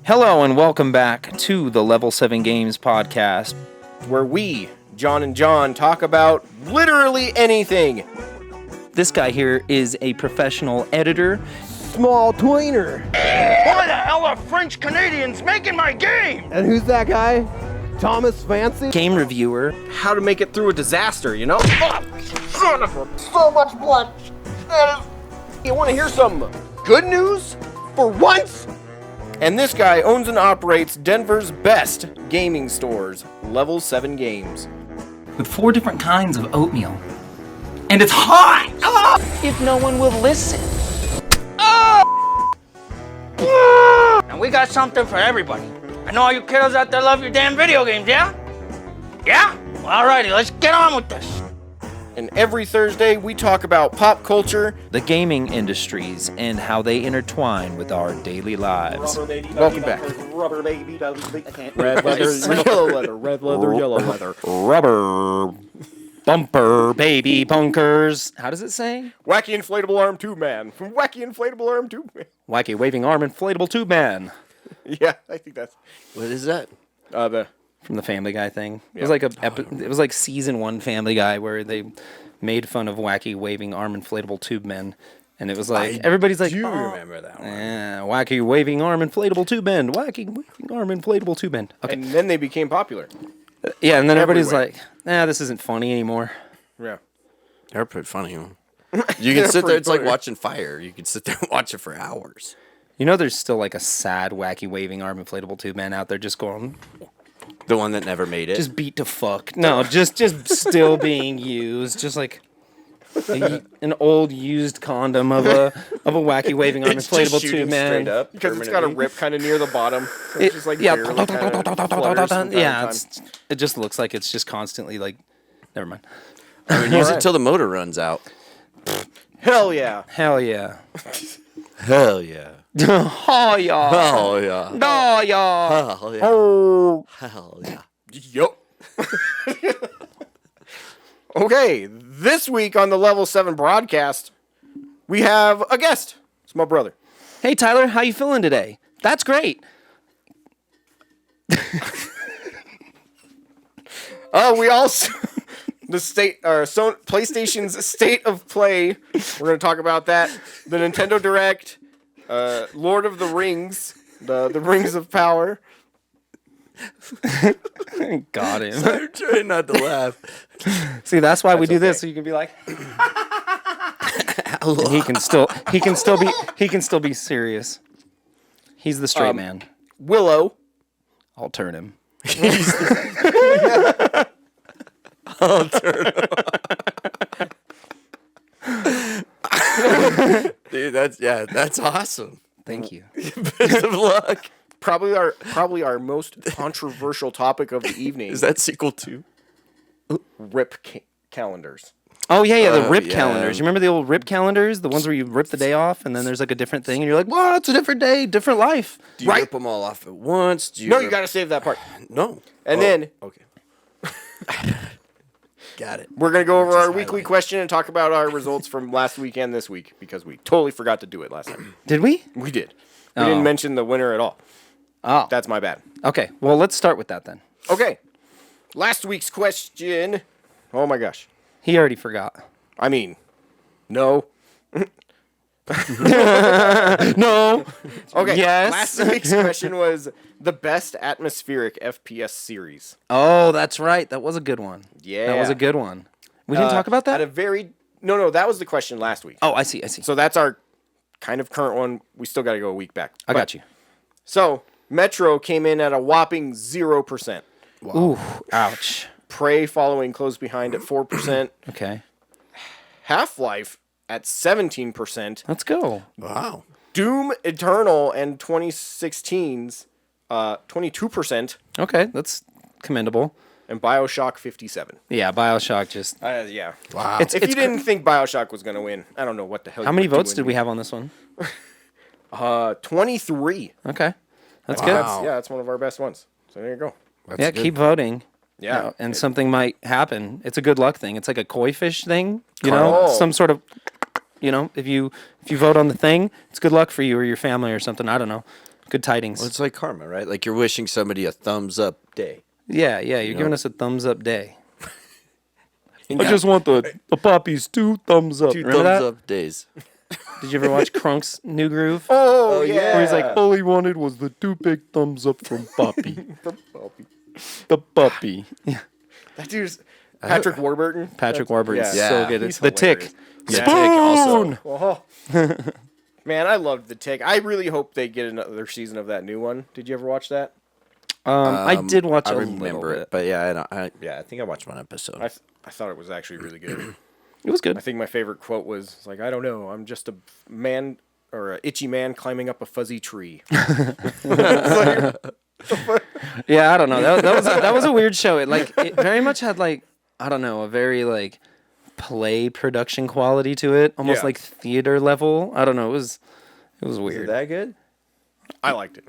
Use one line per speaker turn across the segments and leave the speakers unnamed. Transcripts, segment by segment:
Hello and welcome back to the Level 7 Games podcast,
where we, John and John, talk about literally anything.
This guy here is a professional editor.
Small tweener.
Why the hell are French Canadians making my game?
And who's that guy? Thomas Fancy?
Game reviewer.
How to make it through a disaster, you know?
Son of a... So much blood.
You want to hear some good news? For once? And this guy owns and operates Denver's best gaming stores, Level 7 Games.
With 4 different kinds of oatmeal. And it's hot!
If no one will listen.
And we got something for everybody. I know all you kiddos out there love your damn video games, yeah? Yeah? Well, alrighty, let's get on with this.
And every Thursday, we talk about pop culture,
The gaming industries, and how they intertwine with our daily lives.
Welcome back.
Rubber baby doesn't
Red leather, yellow leather, red leather, yellow leather.
Rubber bumper baby bunkers. How does it say?
Wacky inflatable arm tube man. Wacky inflatable arm tube man.
Wacky waving arm inflatable tube man.
Yeah, I think that's...
What is that?
From the Family Guy thing. It was like it was like season 1 Family Guy where they made fun of wacky waving arm inflatable tube men, and it was like everybody's like,
Do you remember that one?
wacky waving arm inflatable tube men, wacky waving arm inflatable tube men. Okay,
And then they became popular.
yeah, and then everybody's
everywhere.
like, this isn't funny anymore.
Yeah.
They're pretty funny, huh? You can sit there, it's like watching fire. You can sit there and watch it for hours.
You know, there's still like a sad wacky waving arm inflatable tube man out there just going,
The one that never made it.
just beat to fuck. No, just still being used, just like an old used condom of a wacky waving arm
It's just
inflatable
shooting
tube man.
straight up,
Because it's got a rip kind of near the bottom. So it's just like
yeah,
barely kinda flutters from time to
yeah,
time.
it just looks like it's just constantly like, never mind.
Or use it till the motor runs out.
Hell yeah.
Hell yeah.
Hell yeah.
Oh yeah.
Hell yeah.
Oh yeah.
Hell yeah.
Oh.
Hell yeah.
Yup. Okay, this week on the Level 7 broadcast, we have a guest. It's my brother.
Hey Tyler, how you feeling today? That's great.
We also... PlayStation's State of Play. We're going to talk about that. The Nintendo Direct, Lord of the Rings, the Rings of Power.
Got him.
I'm trying not to laugh.
See, that's why we do this,
okay.
so you can be like, and he can still be serious. He's the straight man.
Willow.
I'll turn him.
Dude, that's awesome.
Thank you.
Best of luck.
Probably our most controversial topic of the evening.
Is that sequel 2?
RIP calendars?
Oh yeah, the RIP
yeah.
calendars. You remember the old RIP calendars, the ones where you rip the day off, and then there's like a different thing, and you're like, "Well, it's a different day, different life."
Do you
Right.
rip them all off at once? Do you
No,
rip...
you got to save that part.
No.
And then
Okay. Got it.
we're going to go over
Just
our weekly
highlight.
question and talk about our results from last week and this week because we totally forgot to do it last time.
Did we?
We did. We
Oh.
didn't mention the winner at all.
Oh,
That's my bad.
okay. Well, let's start with that then.
Okay. Last week's question. Oh my gosh.
He already forgot.
I mean, no.
No.
Okay.
Yes.
Last week's question was the best atmospheric FPS series.
Oh, that's right. That was a good one.
Yeah.
That was a good one. We didn't talk about that.
At a very no, that was the question last week.
Oh, I see.
So that's our kind of current one. We still got to go a week back.
I got you.
So Metro came in at a whopping 0%.
Ooh, ouch.
Prey following close behind at 4%.
Okay,
Half-Life at 17%.
let's go.
Wow.
Doom Eternal and 2016's 22%.
Okay, that's commendable.
And BioShock 57.
Yeah, BioShock just.
Yeah.
Wow.
If you didn't think BioShock was going to win, I don't know what the hell.
How many votes did we have on this one?
23.
Okay, that's
Wow.
That's one of our best ones. So there you go.
good. Yeah, keep voting.
Yeah.
You know, and something might happen. It's a good luck thing. It's like a koi fish thing. You know,
Oh.
some sort of. You know, if you vote on the thing, it's good luck for you or your family or something. I don't know. Good tidings.
Well, it's like karma, right? Like you're wishing somebody a thumbs up day.
Yeah, you're giving us a thumbs up day.
Yeah.
I just want the poppies 2 thumbs up.
Two
Remember
thumbs
that?
up days.
Did you ever watch Crunk's New Groove?
Oh, yeah.
Where he's like, all he wanted was the 2 big thumbs up from Poppy. The puppy. Yeah.
That dude's Patrick Warburton.
Patrick Warburton's
Yeah.
so good.
He's
It's The Tick.
hilarious.
Spoon!
Oh. Man, I loved The Tick. I really hope they get another season of that new one. Did you ever watch that?
I did watch
I
a
remember
little
it, but yeah, I think I watched one episode.
I thought it was actually really good.
It was good.
I think my favorite quote was it's like, I don't know, I'm just a man or a itchy man climbing up a fuzzy tree.
Yeah, I don't know. That was a weird show. It very much had like, I don't know, a very like play production quality to it, almost
Yeah.
like theater level. I don't know. It was weird.
that good?
I liked it.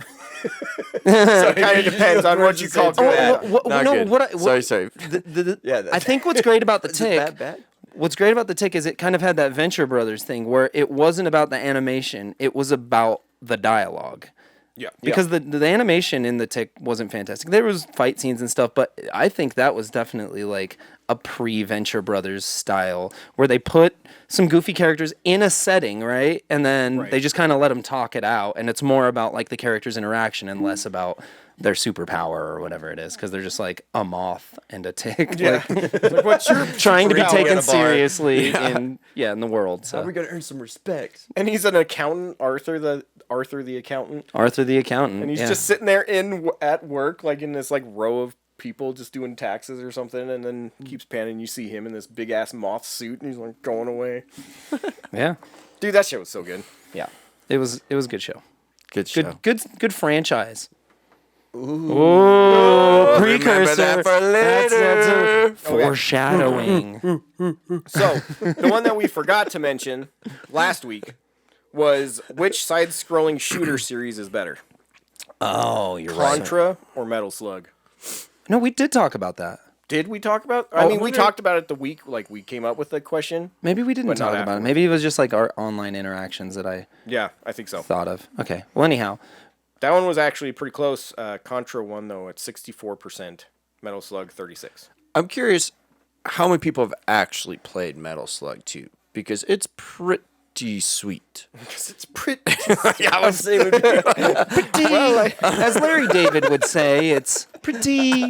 So it kind of depends on what you call good.
Not
no,
good.
what I-
Sorry. Yeah,
I think what's great about The
Is it
Tick.
that bad?
What's great about The Tick is it kind of had that Venture Brothers thing where it wasn't about the animation, it was about the dialogue.
Yeah.
Because the animation in The Tick wasn't fantastic. There was fight scenes and stuff, but I think that was definitely like a pre-Venture Brothers style where they put some goofy characters in a setting, right? And then
Right.
they just kind of let them talk it out, and it's more about like the characters' interaction and less about their superpower or whatever it is, because they're just like a moth and a tick,
Yeah.
like
What's your
trying to be
superpower?
taken
at a bar.
seriously in the world. So.
We gotta earn some respect.
And he's an accountant, Arthur the accountant.
Arthur the accountant,
And he's
yeah.
just sitting there at work, like in this like row of people just doing taxes or something, and then keeps panning. You see him in this big ass moth suit, and he's like going away.
Yeah,
Dude, that show was so good.
yeah. It was a good show.
Good show.
Good franchise. Ooh, precursor.
that for later.
That's foreshadowing.
So the one that we forgot to mention last week was which side-scrolling shooter series is better,
Oh, you're right.
Contra or Metal Slug?
No, we did talk about that.
Did we talk about? I mean, we talked about it the week like we came up with the question.
Maybe we didn't
But not
talk about it.
afterwards.
Maybe it was just like our online interactions that I
Yeah, I think so.
thought of. Okay. Well, anyhow,
That one was actually pretty close. Contra won though at 64%. Metal Slug 36.
I'm curious how many people have actually played Metal Slug 2 because it's pretty sweet.
It's pretty.
Yeah, I would say it would be.
as Larry David would say, it's pretty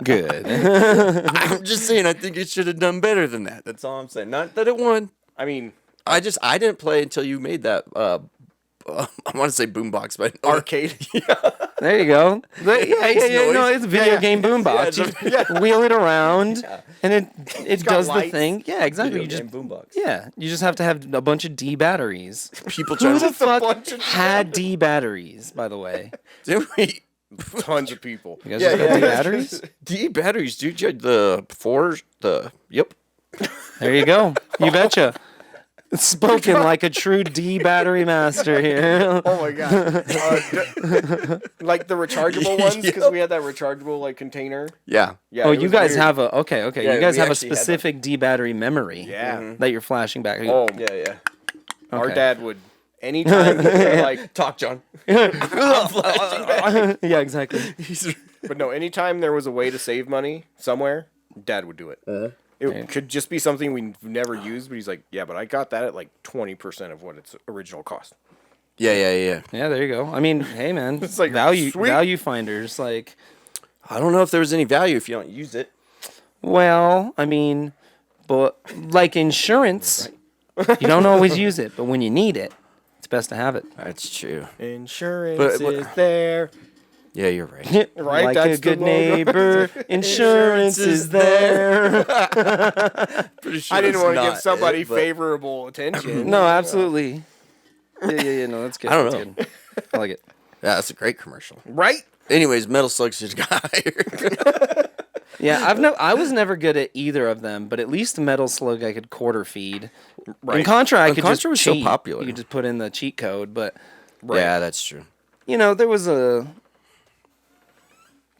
good.
I'm just saying, I think it should have done better than that. That's all I'm saying. Not that it won.
I mean,
I didn't play until you made that. I want to say boombox, but
arcade.
There you go. Yeah. No, it's a video game boombox. You wheel it around, and it
got
does the
lights.
thing. Yeah, exactly. You just
boombox.
yeah, you just have to have a bunch of D batteries.
People
Who
trying
the
to
fuck had D batteries? By the way,
Didn't we?
Tons of people.
you guys just got D batteries.
D batteries, dude. You had the yep.
There you go. You betcha. Spoken like a true D battery master here.
Oh my god! Like the rechargeable ones, because we had that rechargeable like container.
Yeah.
Yeah.
Oh,
it
you
was
guys
weird.
have a okay.
Yeah,
you guys
we
have a
actually had
specific D battery memory.
Yeah.
That you're flashing back.
Oh,
Yeah.
our
Okay.
dad would anytime like
Talk, John.
yeah, exactly.
But no, anytime there was a way to save money somewhere, Dad would do it. It could just be something we've never used, but he's like, yeah, but I got that at like 20% of what its original cost.
Yeah.
Yeah, there you go. I mean, hey man,
It's like,
value
sweet.
finders. Like,
I don't know if there was any value if you don't use it.
well, I mean, but like insurance, you don't always use it, but when you need it, it's best to have it.
That's true.
Insurance
But-
is there.
Yeah, you're right.
Right,
Like
that's
a good
the logo.
neighbor, insurance is there.
Pretty sure
I didn't
it's
want to
not
give somebody
it, but-
favorable attention.
No, absolutely. Yeah. No, that's good.
I don't
That's
know.
good. I like it.
Yeah, that's a great commercial.
Right?
Anyways, Metal Slug should have got higher.
Yeah, I was never good at either of them, but at least Metal Slug I could quarter feed.
Right.
In Contra, I
And
could
Contra
just
was so
cheat.
popular.
You could just put in the cheat code, but
Yeah, that's true.
you know there was a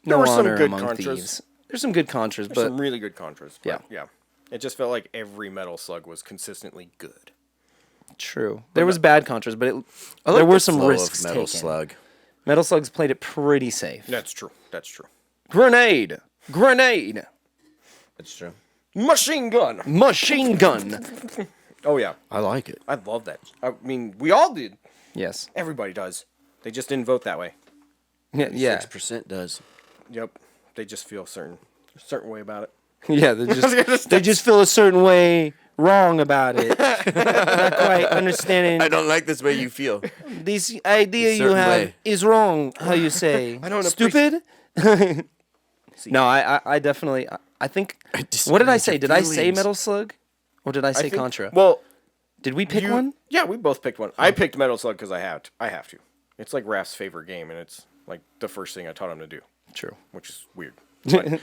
There
no
were some
honor
good
among
Contras.
thieves. There's some good Contras,
There's
but
some really good Contras.
Yeah.
Yeah. It just felt like every Metal Slug was consistently good.
True. There was bad contras, but
I like
there were
the
some
flow of
risks
Metal
taken.
Slug.
Metal Slug's played it pretty safe.
That's true. That's true.
Grenade! Grenade!
That's true.
Machine gun.
Machine gun!
Oh yeah,
I like it.
I love that. I mean, we all did.
Yes.
Everybody does. They just didn't vote that way.
Yeah.
6% does.
Yep. They just feel a certain way about it.
Yeah, they just feel a certain way wrong about it. Not quite understanding
I don't like this way you feel.
this idea you
certain
have
way.
is wrong, how you say.
I don't
Stupid? No, I definitely, I think, what did I say? Did I say Metal Slug? Or did I say Contra?
Well,
Did we pick one?
Yeah, we both picked one. I picked Metal Slug because I have to. It's like Raph's favorite game, and it's like the first thing I taught him to do,
True.
which is weird. But,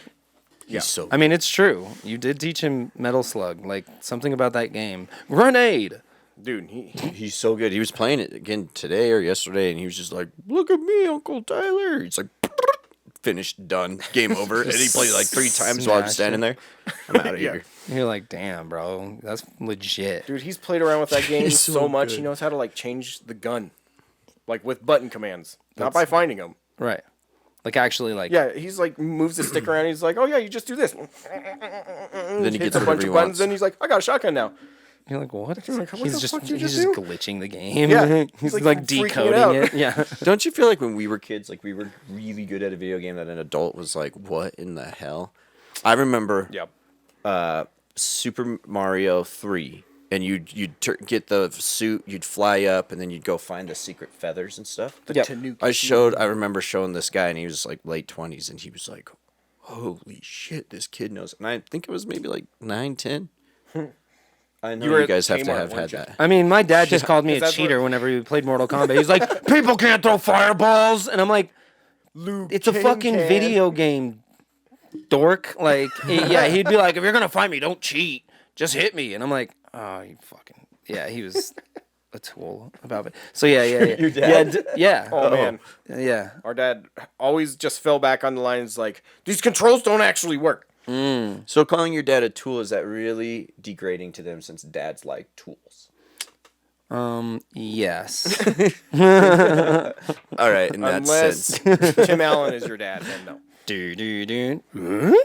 He's so
I mean, it's true. You did teach him Metal Slug. Like, something about that game. Grenade!
dude,
he's so good. He was playing it again today or yesterday, and he was just like, "Look at me, Uncle Tyler." He's like, "Finished, done, game over." And he played like 3 times while I was standing there. I'm out of here.
You're like, damn, bro. That's legit.
dude, he's played around with that game
He's
so
so
much.
good.
He knows how to like change the gun, like with button commands, not by finding them.
Right. Like, actually, like,
Yeah, he's like moves the stick around. He's like, "Oh yeah, you just do this."
Then he
Hits
gets
a
whatever
bunch
he
of buttons,
wants.
and he's like, "I got a shotgun now."
you're like, what?
like, what the fuck you
he's
just
just
do?
glitching the game.
Yeah,
he's
he's,
like,
like, freaking it
decoding
out.
it. Yeah.
Don't you feel like when we were kids, like we were really good at a video game that an adult was like, "What in the hell?" I remember
Yep.
Super Mario 3, and you'd get the suit, you'd fly up, and then you'd go find the secret feathers and stuff.
Yep.
I remember showing this guy, and he was like late 20s, and he was like, "Holy shit, this kid knows." And I think it was maybe like 9, 10. I know
You were
you
at
guys have to
Kmart,
have had
weren't you?
that.
I mean, my dad just called me a
that's
cheater
what-
whenever we played Mortal Kombat. He's like, people can't throw fireballs. And I'm like, it's a
King
fucking
can.
video game, dork. Like, yeah, he'd be like, if you're going to fight me, don't cheat. Just hit me. And I'm like, oh, you fucking. Yeah, he was a tool about it. So, yeah.
Your dad?
Yeah.
Oh man,
Yeah.
our dad always just fell back on the lines like, "These controls don't actually work."
So calling your dad a tool, is that really degrading to them since dads like tools?
Yes.
All right, in that
Unless
sense.
Tim Allen is your dad, then no.
Do.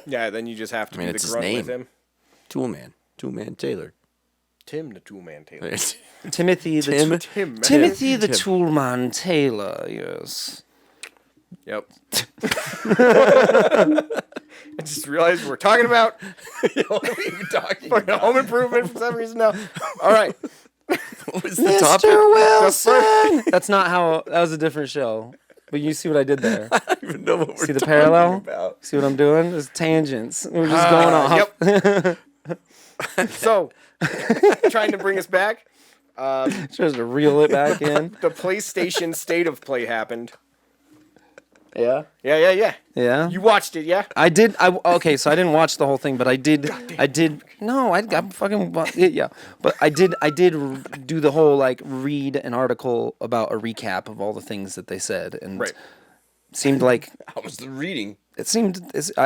Yeah, then you just have to
I mean,
be
it's
the
his
grunt
name.
with him.
Toolman Taylor.
Tim the Toolman Taylor.
Timothy the
Tim?
Tim, man.
Timothy the Toolman Taylor, yes.
Yep. I just realized we're talking about
What are we even talking
fucking Home Improvement for some reason now. All right.
What was the topic?
Wilson! That's not how, that was a different show. But you see what I did there.
I don't even know what we're
See the
talking
parallel?
about.
See what I'm doing? There's tangents. We're just going off.
Yep. So, trying to bring us back,
Tries to reel it back in.
the PlayStation State of Play happened.
Yeah.
Yeah.
Yeah.
You watched it, yeah?
I did. Okay, so I didn't watch the whole thing, but I did. No, I fucking. Yeah, but I did do the whole like read an article about a recap of all the things that they said, and
Right.
seemed like
How was the reading?
it seemed.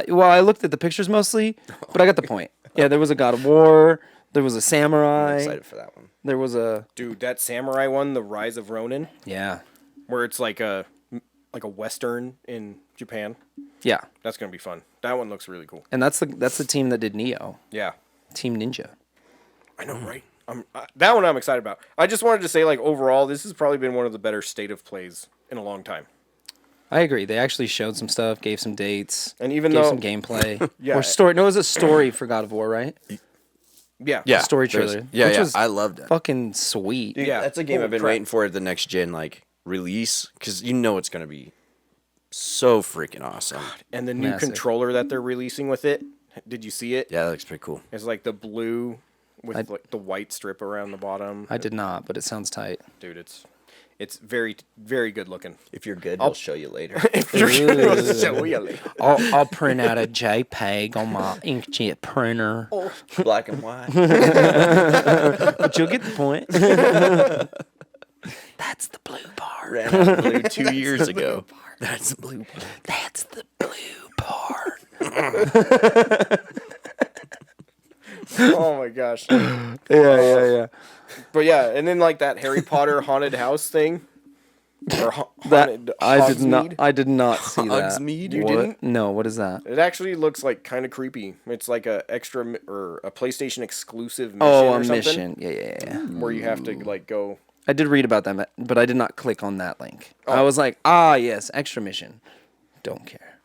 Well, I looked at the pictures mostly, but I got the point. Yeah, there was a God of War. There was a
I'm
samurai.
excited for that one.
There was a
Dude, that samurai one, The Rise of Ronin,
yeah.
where it's like a western in Japan.
Yeah,
That's gonna be fun. That one looks really cool.
and that's the team that did Neo,
Yeah,
Team Ninja.
I know, right? That one I'm excited about. I just wanted to say, like, overall, this has probably been one of the better state of plays in a long time.
I agree. They actually showed some stuff, gave some dates,
And even
gave
though-
some gameplay.
Yeah.
Or story. No, it was a story for God of War, right?
Yeah,
Yeah,
Story
there's-
trailer,
Yeah,
which
yeah,
was
I loved it.
Fucking sweet.
Dude,
Yeah.
that's a game
Holy
I've been
crap.
waiting for the next gen like release because you know it's gonna be so freaking awesome.
And the new
Massive.
controller that they're releasing with it. Did you see it?
Yeah, that looks pretty cool.
It's like the blue with like the white strip around the bottom.
I did not, but it sounds tight.
Dude, it's very, very good looking.
If you're good, I'll show you later.
I'll print out a JPEG on my inkjet printer,
Black and white.
but you'll get the point. That's the blue part.
Ran out of blue 2 years ago. That's the blue part.
That's the blue part.
Oh my gosh.
Yeah.
But yeah, and then like that Harry Potter haunted house thing. Or haunted Hogsmeade.
I did not see that.
Hogsmeade?
You
What?
didn't?
No, what is that?
It actually looks like kind of creepy. It's like a extra or a PlayStation exclusive mission
Oh, a
or something,
mission. Yeah.
where you have to like go.
I did read about that, but I did not click on that link.
Oh.
I was like, ah, yes, extra mission. Don't care.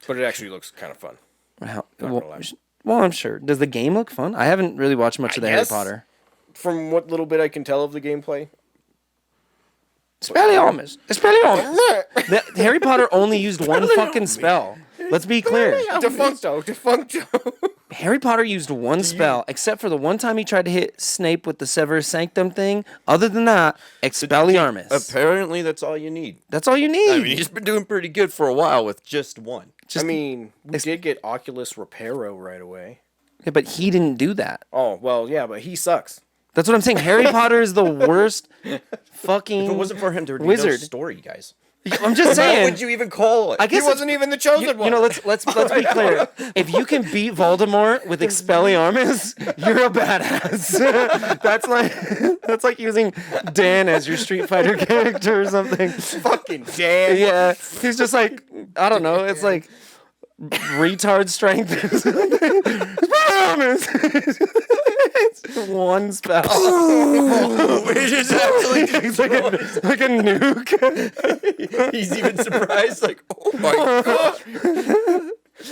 But it actually looks kind of fun.
How,
Not
well,
gonna lie.
well, I'm sure. Does the game look fun? I haven't really watched much of the Harry
guess.
Potter.
From what little bit I can tell of the gameplay.
Expelliarmus. The Harry Potter only used one fucking spell. Let's be clear.
Defuncto.
Harry Potter used one spell, except for the one time he tried to hit Snape with the Severus Sanctum thing. Other than that, Expelliarmus.
Apparently, that's all you need.
That's all you need.
I mean, he's been doing pretty good for a while with just one.
I mean, we did get Oculus Reparo right away.
Yeah, but he didn't do that.
Oh, well, yeah, but he sucks.
That's what I'm saying. Harry Potter is the worst fucking
If it wasn't for him, there would be
wizard.
no story, guys.
I'm just
What
saying.
would you even call it?
I guess
He wasn't even the chosen one.
You know, let's be clear. If you can beat Voldemort with Expelliarmus, you're a badass. that's like using Dan as your Street Fighter character or something.
Fucking damn.
Yeah, he's just like, I don't know. It's like retard strength. Expelliarmus. It's one spell.
Which is actually
It's like a nuke.
he's even surprised, like, oh my god.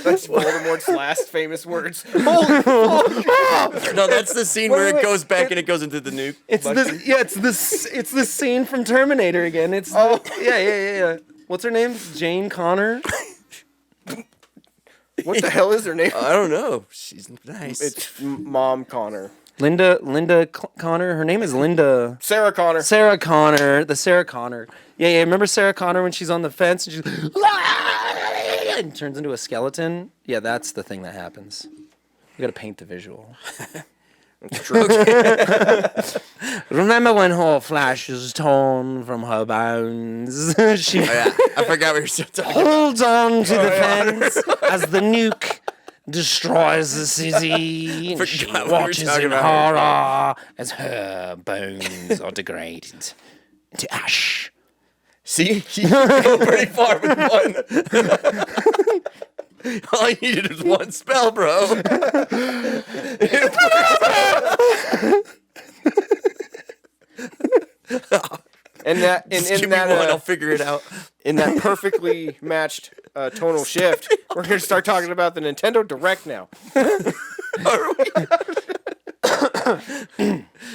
That's Voldemort's last famous words.
No, that's the scene where it goes back and it goes into the nuke.
It's the scene from Terminator again. Yeah. What's her name? Jane Connor.
What the hell is her name?
I don't know. She's nice.
It's Mom Connor.
Linda Connor. Her name is Linda.
Sarah Connor.
Sarah Connor. The Sarah Connor. Yeah. Remember Sarah Connor when she's on the fence and she's and turns into a skeleton? Yeah, that's the thing that happens. You gotta paint the visual. Remember when her flesh is torn from her bones? She
I forgot we were still talking about.
holds on to the fence as the nuke destroys the city. And she
Forgot what we were
watches
talking
in
about.
horror as her bones are degraded into ash.
See? You go pretty far with one. All I needed was one spell, bro.
And that
Just give me one, I'll figure it out.
in that perfectly matched tonal shift, we're gonna start talking about the Nintendo Direct now.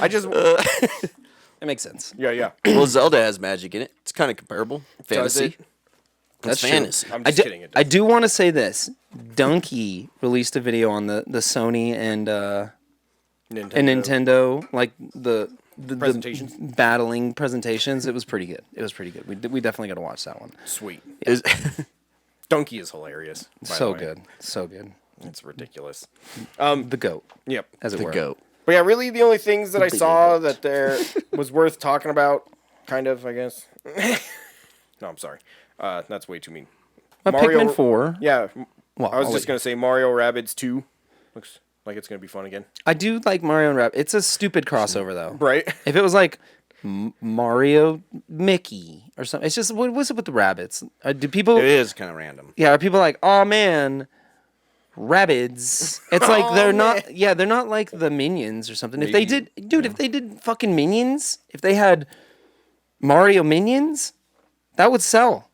I just
It makes sense.
yeah.
Well, Zelda has magic in it. It's kind of comparable. Fantasy.
it?
That's
true.
fantasy.
I'm
I
just
do,
kidding. It
I
does.
do want to say this. Donkey released a video on the Sony and Nintendo, like the
Presentations?
battling presentations. It was pretty good. We definitely got to watch that one.
Sweet.
Is-
Donkey is hilarious. by
So
the way.
good. So good.
It's ridiculous.
The GOAT,
Yep.
as it
the
were.
goat.
But yeah, really the only things that I saw that there was worth talking about, kind of, I guess. No, I'm sorry. That's way too mean.
Pikmin 4.
Yeah.
Well,
I was
I'll
just
let
going to say Mario Rabbids 2. Looks like it's going to be fun again.
I do like Mario and Rabbids. It's a stupid crossover, though.
Right?
If it was like Mario Mickey or something, it's just, what's up with the rabbits? Do people...
It is kind of random.
Yeah, are people like, oh man, Rabbids? It's like they're not. Yeah, they're not like the Minions or something. If they did, dude, if they did fucking Minions, if they had Mario Minions, that would sell.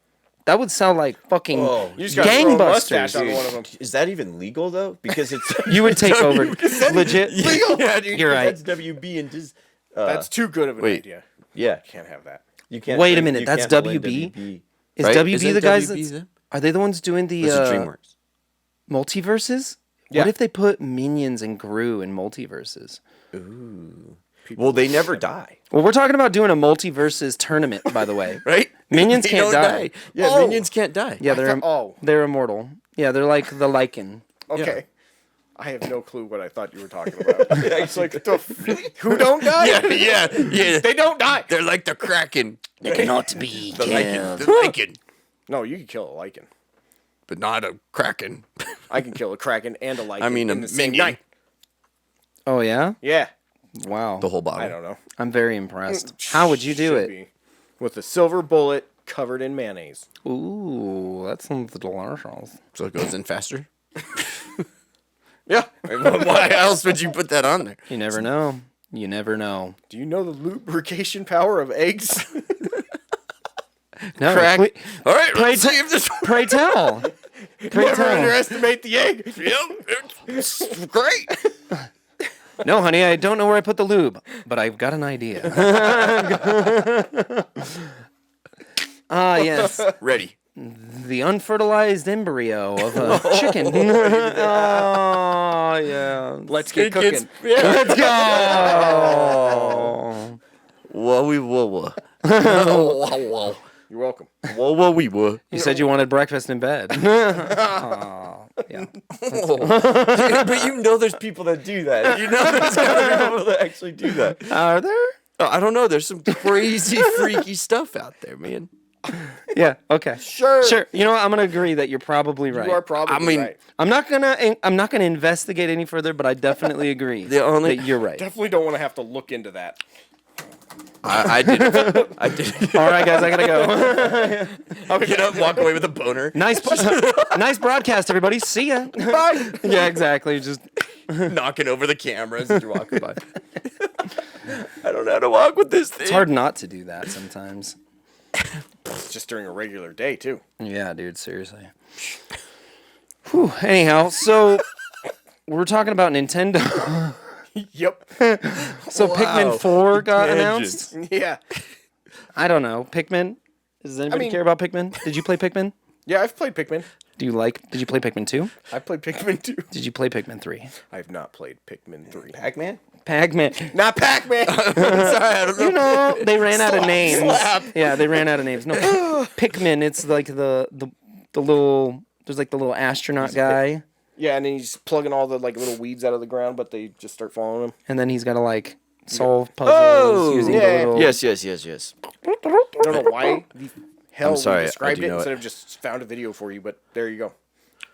That would sell like fucking
You just got to throw a mustache on
gangbusters.
one of them.
Is that even legal though? Because it's
You would take over, legit.
yeah, dude,
You're right.
That's WB and just
That's too good of an
wait.
idea.
yeah.
Can't have that.
You can't.
Wait a
blame-
minute,
you
that's
can't blame
WB? Is
right?
WB
Isn't
the guys?
WB
That's,
them?
are they the ones doing the
This is DreamWorks.
multiverses?
Yeah.
What if they put Minions and Gru in multiverses?
Well, they never die,
Well, we're talking about doing a multiverses tournament, by the way.
right?
Minions
They
can't
don't
die.
Yeah,
Oh.
minions can't die.
Yeah,
Oh,
they're immortal. Yeah, they're like the lichen.
okay. I have no clue what I thought you were talking about. It's like, who don't die?
yeah.
They don't die.
They're like the Kraken.
They cannot be
The lichen.
killed.
The lichen.
No, you can kill a lichen.
But not a Kraken.
I can kill a kraken and a lichen
I mean, a
in the same
minion.
night.
Oh yeah,
Yeah.
Wow.
The whole bottle.
I don't know.
I'm very impressed. How would you do
Should
it?
be. With a silver bullet covered in mayonnaise.
Ooh, that sounds delicious.
So it goes in faster.
Yeah.
Why else would you put that on there?
You never know. You never know.
Do you know the lubrication power of eggs?
No,
Crack. All right,
Pray
let's
te-
see if this.
Pray tell. Pray
Never
tell.
underestimate the egg.
Yep, it's great.
No, honey, I don't know where I put the lube, but I've got an idea. Yes.
Ready.
The unfertilized embryo of a chicken. Oh, yeah.
Let's get
It gets-
cooking.
Yeah.
Let's go.
Whoa, we whoa, whoa. Whoa, whoa.
You're welcome.
Whoa, whoa, we whoa.
You said you wanted breakfast in bed. Aw, yeah.
But you know there's people that do that. You know there's people that actually do that.
Are there?
I don't know. There's some crazy, freaky stuff out there, man.
Yeah. Okay.
Sure.
Sure. You know what? I'm gonna agree that you're probably right.
You are probably
I mean,
right.
I'm not gonna investigate any further, but I definitely agree
only-
that you're right.
Definitely don't want to have to look into that.
I did it. I did it.
All right, guys, I gotta go.
I'll get up, walk away with a boner.
nice broadcast, everybody. See ya.
Bye.
Yeah, exactly. Just
Knocking over the cameras as you're walking by. I don't know how to walk with this thing.
it's hard not to do that sometimes.
It's just during a regular day, too.
Yeah, dude. Seriously. Whew. Anyhow, so we're talking about Nintendo.
Yep.
So Pikmin 4 got announced.
Yeah.
I don't know. Pikmin. Does anybody care about Pikmin? Did you play Pikmin?
Yeah, I've played Pikmin.
Did you play Pikmin 2?
I played Pikmin 2.
Did you play Pikmin 3?
I've not played Pikmin 3.
Pac-Man?
Pac-Man.
Not Pac-Man.
Sorry, I don't know.
You know, they ran out of names. Yeah, they ran out of names. No, Pikmin, it's like the little, there's like the little astronaut guy,
Yeah, and then he's plugging all the like little weeds out of the ground, but they just start following him.
and then he's got to like solve puzzles using the
yeah.
little...
Yes.
I don't know why the hell
I'm sorry,
we described
I do
it
know
instead
it.
of just found a video for you, but there you go.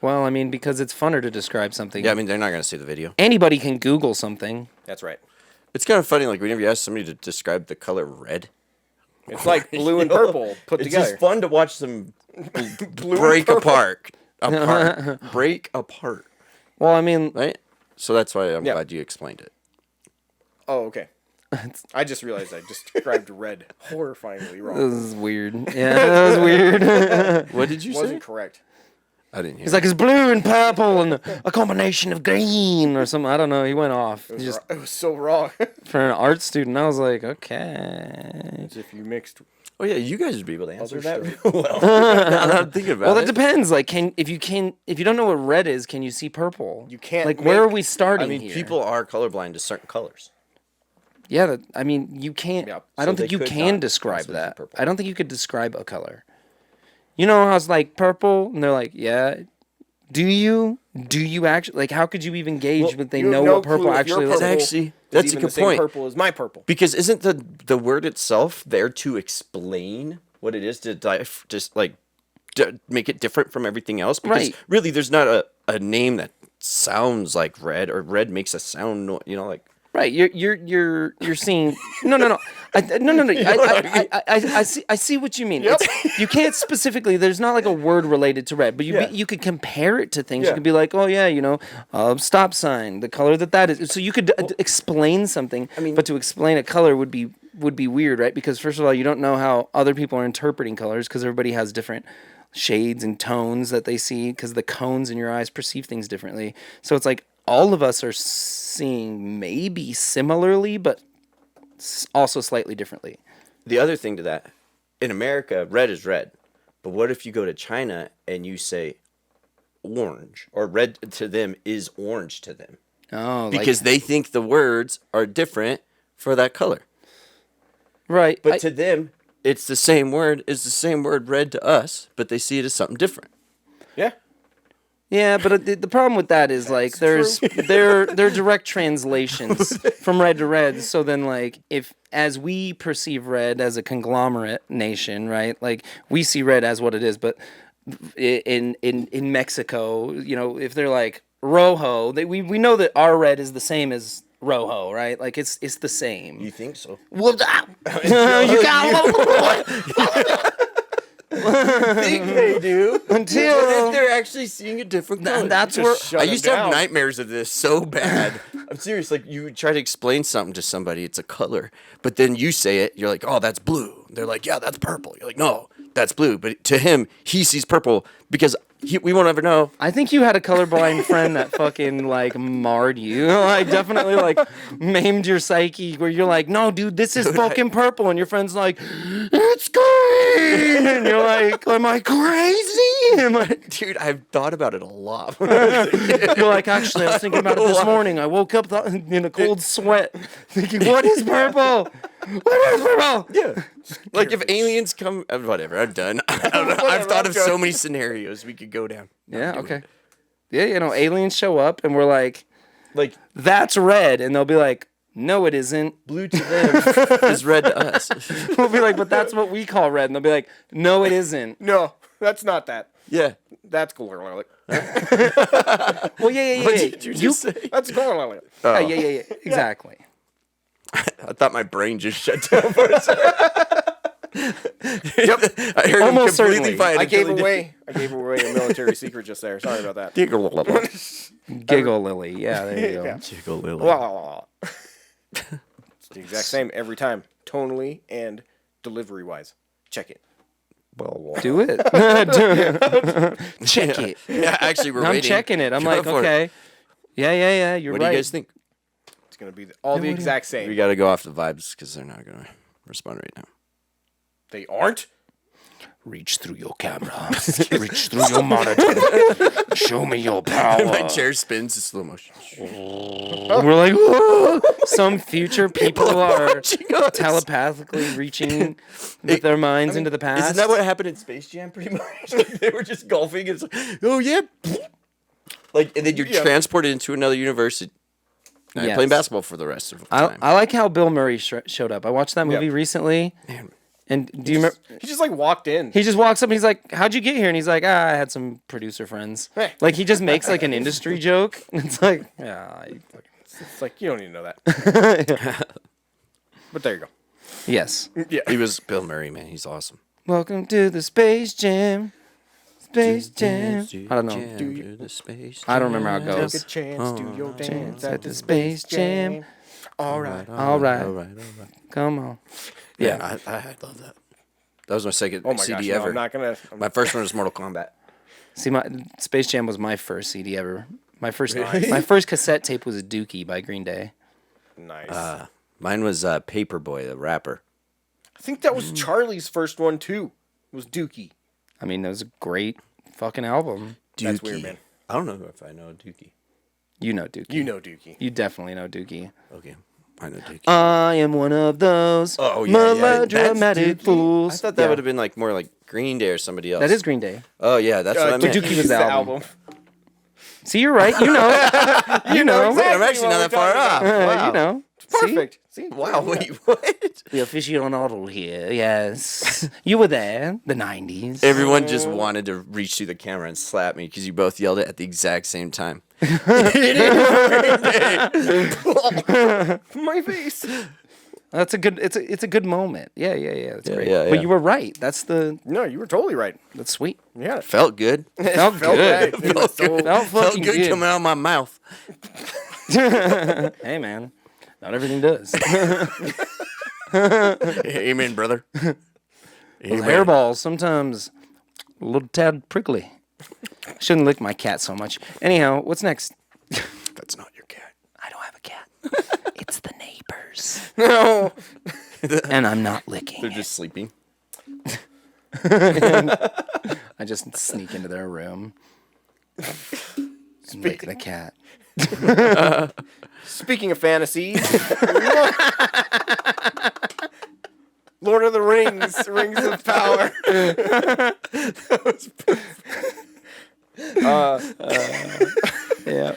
Well, I mean, because it's funner to describe something.
Yeah, I mean, they're not going to see the video.
Anybody can Google something.
That's right.
It's kind of funny, like, whenever you ask somebody to describe the color red.
It's like blue and purple put
It's
together.
just fun to watch them
Blue
break
and purple.
apart. Break apart.
Well, I mean,
Right? So that's why I'm
Yeah.
glad you explained it.
Oh, okay. I just realized I just described red horrifyingly
this
wrong.
is weird. Yeah, that was weird.
What did you say?
Wasn't correct.
I didn't hear
It's like it's blue and purple and a combination of green or something. I don't know. He went off.
It
He
was,
just
it was so wrong.
for an art student, I was like, okay.
As if you mixed.
Oh, yeah, you guys would be able to answer
Other
that real well. Now that I'm thinking about
Well,
it.
that depends. Like, if you don't know what red is, can you see purple?
You can't
Like, where are
make-
we starting
I mean,
here?
people are colorblind to certain colors.
Yeah, I mean, you can't.
Yeah,
I don't
so
think
they
you
could
can
not
describe
possibly see
that.
purple.
I don't think you could describe a color. You know how it's like purple, and they're like, yeah. Do you actually like? How could you even gauge what they
you have
know
no
what purple
clue if
actually
your
looks
purple
like?
Actually,
is
that's a
even
good
the same
point.
Purple is my purple.
Because isn't the word itself there to explain what it is to just like make it different from everything else? Because
Right.
really, there's not a name that sounds like red or red makes a sound. Like
Right, you're seeing no. I see what you mean. It's, you can't specifically. There's not like a word related to red, but you could compare it to things.
Yeah.
You could be like, oh yeah, stop sign, the color that is. So you could explain something. But to explain a color would be weird, right? Because first of all, you don't know how other people are interpreting colors because everybody has different shades and tones that they see because the cones in your eyes perceive things differently. So it's like all of us are seeing maybe similarly, but also slightly differently.
the other thing to that, in America, red is red. But what if you go to China and you say orange, or red to them is orange to them?
Oh,
Because they think the words are different for that color.
right.
But to them, it's the same word. It's the same word red to us, but they see it as something different.
Yeah.
yeah, but the problem with that is like there's they're direct translations from red to red. So then like if as we perceive red as a conglomerate nation, right? Like we see red as what it is, but in Mexico, if they're like rojo, we know that our red is the same as Rojo, right? Like it's the same.
You think so?
Well, you got
think they do
until
what if they're actually seeing a different color?
that's where
I used to have nightmares of this so bad. I'm serious. Like you try to explain something to somebody, it's a color, but then you say it, you're like, oh, that's blue. They're like, yeah, that's purple. You're like, no, that's blue. But to him, he sees purple because we won't ever know.
I think you had a colorblind friend that fucking like marred you. Like definitely like maimed your psyche where you're like, no, dude, this is fucking purple. And your friend's like, it's green. And you're like, am I crazy? Am I...
Dude, I've thought about it a lot.
You're like, actually, I was thinking about it this morning. I woke up in a cold sweat thinking, what is purple? What is purple?
Yeah. Like if aliens come, whatever, I'm done. I don't know. I've thought of so many scenarios we could go down.
Yeah, okay. Yeah, aliens show up and we're like,
Like
that's red. And they'll be like, no, it isn't.
blue to them is red to us.
We'll be like, but that's what we call red. And they'll be like, no, it isn't.
No, that's not that.
Yeah.
That's cooler.
Well, yeah.
What did you just say?
That's cooler.
Yeah. Exactly.
I thought my brain just shut down for a second. Yep. I heard
Almost
him completely
certainly.
fine.
I gave away a military secret just there. Sorry about that.
Giggle
Giggle Lily. Yeah, there you go.
Yeah.
Lily.
It's the exact same every time, tonally and delivery wise. Check it.
Do it. Check it.
Yeah, actually, we're
I'm
waiting.
checking it. I'm
Go
like,
for it.
okay. Yeah. You're
What
right.
do you guys think?
It's gonna be all the exact same.
We got to go off the vibes because they're not going to respond right now.
They aren't.
Reach through your camera. Reach through your monitor. Show me your power.
My chair spins in slow motion.
We're like, whoa! Some future people are
watching us.
telepathically reaching with their minds into the past.
Isn't that what happened in Space Jam? Pretty much, like, they were just golfing. And it's like, oh yeah, like, and then you're transported into another universe. And you're
Yes.
playing basketball for the rest of the time.
I like how Bill Murray showed up. I watched that movie recently.
Man.
And do you remember?
He just like walked in.
He just walks up and he's like, how'd you get here? And he's like, I had some producer friends.
Hey.
Like, he just makes like an industry joke. It's like, yeah.
It's like you don't need to know that. But there you go.
Yes.
Yeah.
He was Bill Murray, man. He's awesome.
Welcome to the Space Jam. Space Jam. I don't know. I don't remember how it
Take
goes.
a chance, do your dance
At the Space Jam.
All right.
All right. Come on.
Yeah, I love that. That was my second
Oh my
CD
gosh, no,
ever.
I'm not gonna.
My first one was Mortal Kombat.
See, my Space Jam was my first CD ever. My first cassette tape was Dookie by Green Day.
Nice.
Mine was Paperboy, the rapper.
I think that was Charlie's first one too. Was Dookie.
I mean, that was a great fucking album.
That's weird, man.
I don't know if I know Dookie.
You know Dookie.
You know Dookie.
You definitely know Dookie.
Okay, I know Dookie.
I am one of those melodramatic fools.
I thought that would have been like more like Green Day or somebody else.
That is Green Day.
Oh yeah, that's what I meant.
Dookie was the album. See, you're right. You know. You know.
I'm actually not that far off. Wow.
You know.
Perfect. See?
Wow, wait, what?
The aficionado here. Yes. You were there. The 90s.
Everyone just wanted to reach through the camera and slap me because you both yelled it at the exact same time.
My face.
That's a good. It's a good moment. Yeah. That's great.
yeah.
But you were right. That's
No, you were totally right.
that's sweet.
Yeah.
Felt good.
Felt good.
bad. It was so-
Felt
Felt
fucking
good coming out of my mouth.
Hey man, not everything does.
Amen, brother.
Those hairballs sometimes a little tad prickly. Shouldn't lick my cat so much. Anyhow, what's next?
That's not your cat.
I don't have a cat. It's the neighbors.
No.
And I'm not licking.
They're just sleeping.
I just sneak into their room and lick the cat.
Speaking of fantasies, Lord of the Rings, Rings of Power.
Yeah.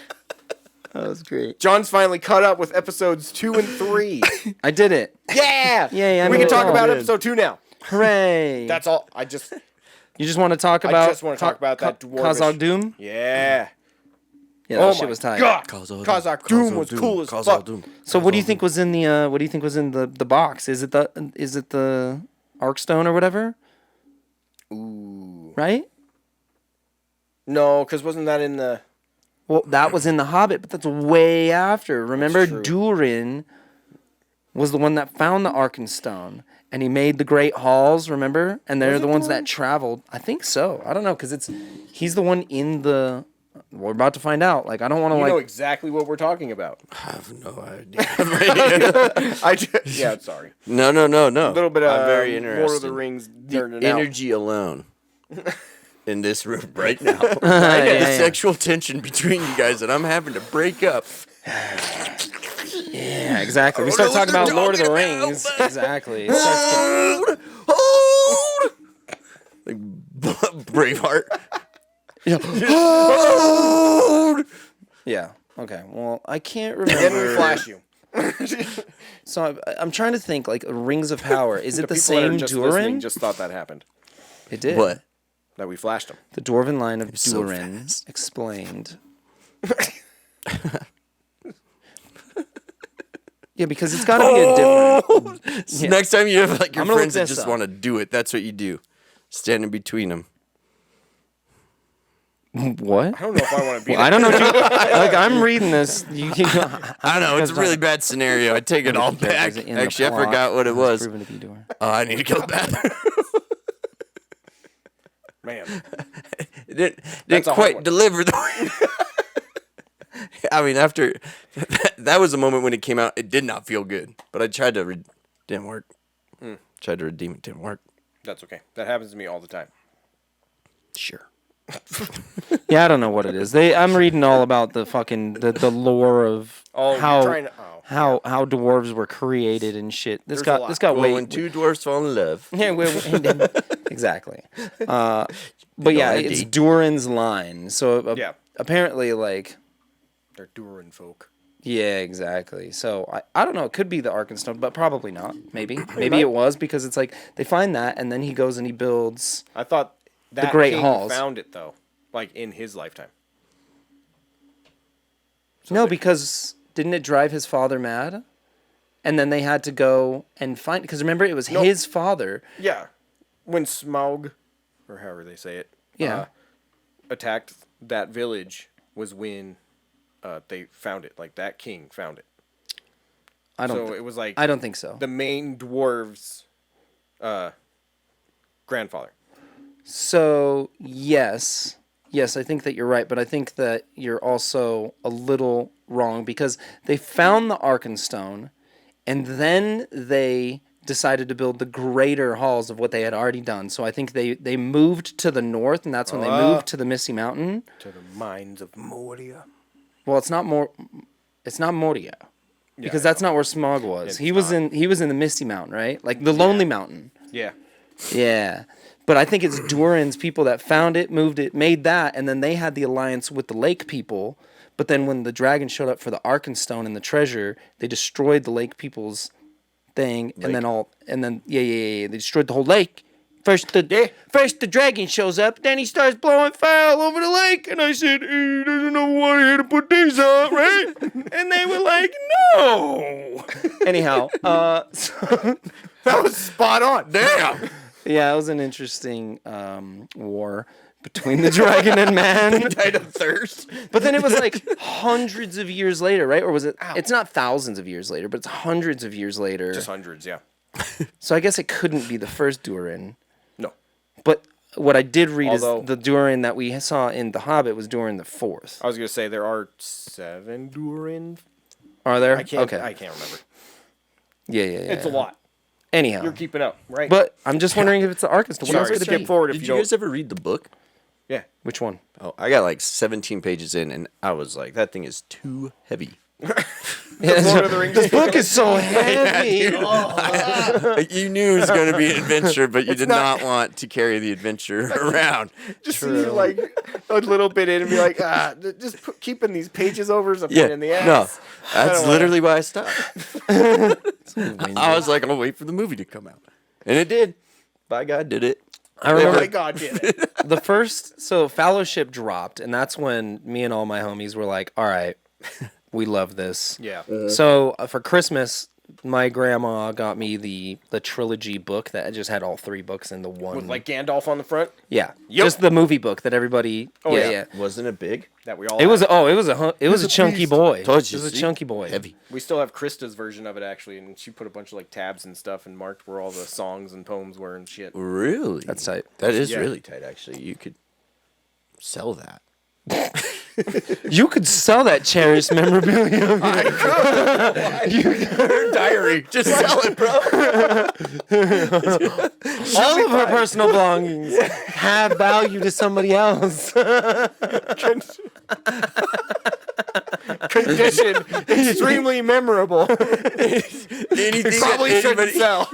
That was great.
John's finally caught up with episodes 2 and 3.
I did it.
Yeah.
Yeah, I
We
made
can
it
talk
all.
about episode 2 now.
Hooray.
That's all.
You just want to talk about
just want to talk about that dwarvish.
Khazad Doom?
Yeah.
Yeah,
Oh
that shit
my
was tight.
god,
Khazad
Khazad Doom was cool as fuck.
So what do you think was in the what do you think was in the box? Is it the Arc Stone or whatever?
Ooh.
Right?
No, because wasn't that in the...
Well, that was in the Hobbit, but that's way after. Remember,
true.
Durin was the one that found the Arkenstone, and he made the Great Halls. Remember, and they're the ones that traveled. I think so. I don't know because he's the one in the. We're about to find out. Like I don't want to
You
like.
know exactly what we're talking about.
I have no idea.
Yeah, sorry.
No.
A little bit of
I'm very
Lord of
interested.
the Rings
The
nerding out.
energy alone in this room right now.
Yeah,
The
yeah.
sexual tension between you guys that I'm having to break up.
Yeah, exactly. We
I
start
don't know
talking
what
about
they're
Lord of the
talking about,
Rings.
but-
Exactly. It starts to-
Hold! Like Braveheart. Hold!
Yeah. Okay. Well, I can't
Then we
remember.
flash you.
So I'm trying to think. Like Rings of Power. Is it the
people that are
same
just listening
Durin?
just thought that happened.
It did.
What?
That we flashed him.
The Dwarven line of
so
Durin
fast.
explained. Yeah, because it's got to be a different.
So next time you have like your
I'm gonna
friends
look
that
this
just
up.
want to do it, that's what you do. Stand in between them.
What?
I don't know if I want to be
I don't know. What you, like I'm reading this.
I don't know. It's a really bad scenario. I take it all back.
Characters in the
Actually, I
plot
forgot what it
has
was.
proven to be Durin.
Oh, I need to go to the bathroom.
Man.
It didn't
That's a hard
quite
one.
deliver the way. I mean, after that was a moment when it came out. It did not feel good, but I tried to. Didn't work. Tried to redeem it. Didn't work.
That's okay. That happens to me all the time.
Sure.
Yeah, I don't know what it is. I'm reading all about the fucking the lore of
Oh, you're
how
trying to- oh,
how dwarves were created and shit. This
There's a
got
lot.
this got
Well,
way
when two dwarfs fall in love.
yeah, exactly. But yeah,
on a
it's
date.
Durin's line. So
Yeah.
apparently, like,
They're Durin folk.
yeah, exactly. So I don't know. It could be the Arkenstone, but probably not. Maybe it was because it's like they find that and then he goes and he builds.
I thought that
Great
king
Halls.
found it, though. Like, in his lifetime.
No, because didn't it drive his father mad? And then they had to go and find because remember it was his father.
Yeah. When Smaug, or however they say it,
Yeah.
attacked that village was when they found it. Like, that king found it.
I don't.
So it was like
I don't think so.
the main dwarves' grandfather.
So yes, I think that you're right, but I think that you're also a little wrong because they found the Arkenstone, and then they decided to build the greater halls of what they had already done. So I think they moved to the north, and that's when they moved to the Misty Mountain.
To the mines of Moria.
Well, it's not Moria. Because that's not where Smaug was.
It's
He was in the Misty Mountain, right? Like the Lonely Mountain.
Yeah.
Yeah. But I think it's Durin's people that found it, moved it, made that, and then they had the alliance with the lake people. But then when the dragon showed up for the Arkenstone and the treasure, they destroyed the lake people's thing, and then they destroyed the whole lake. First the dragon shows up, then he starts blowing fire all over the lake, and I said, "There's another one here to put these on, right?" And they were like, "No." Anyhow, so
That was spot on. Damn.
yeah, it was an interesting war between the dragon and man.
Died of thirst.
But then it was like hundreds of years later, right? Or was it? It's not thousands of years later, but it's hundreds of years later.
Just hundreds, yeah.
So I guess it couldn't be the first Durin.
No.
But what I did read
Although-
is the Durin that we saw in The Hobbit was Durin the Fourth.
I was going to say there are 7 Durin.
Are there?
I can't
Okay.
remember.
Yeah.
It's a lot.
Anyhow,
You're keeping up, right?
but I'm just wondering if it's the Arkenstone. What else
Sorry,
could it
skip
be?
forward if
Did
you
you
don't.
guys ever read the book?
Yeah.
Which one?
Oh, I got like 17 pages in, and I was like, that thing is too heavy.
Lord of the Rings.
This book is so heavy.
Like, you knew it was going to be an adventure, but you did not want to carry the adventure around.
Just see you like a little bit in and be like, just keeping these pages over is a pain in the ass.
No, that's
don't
literally why I stopped. I was like, I'll wait for the movie to come out. And it did. By God, did it.
I
Oh
remember
my God, did it.
the first, so Fellowship dropped, and that's when me and all my homies were like, all right, we love this.
Yeah.
So for Christmas, my grandma got me the trilogy book that just had all 3 books in the one.
With like Gandalf on the front
yeah,
Yep.
just the movie book that everybody.
Oh,
yeah,
yeah.
yeah.
Wasn't it big?
that we all
It
have.
was it was a chunky boy.
Told
It
you,
was a
see?
chunky boy.
Heavy.
We still have Krista's version of it actually, and she put a bunch of like tabs and stuff and marked where all the songs and poems were and shit.
Really?
That's tight.
That is
Yeah.
really tight, actually. You could sell that.
You could sell that cherished memorabilia.
Her diary. Just sell it, bro.
All of her personal belongings have value to somebody else.
Condition extremely memorable.
Anything
Probably
that
shouldn't
anybody...
sell.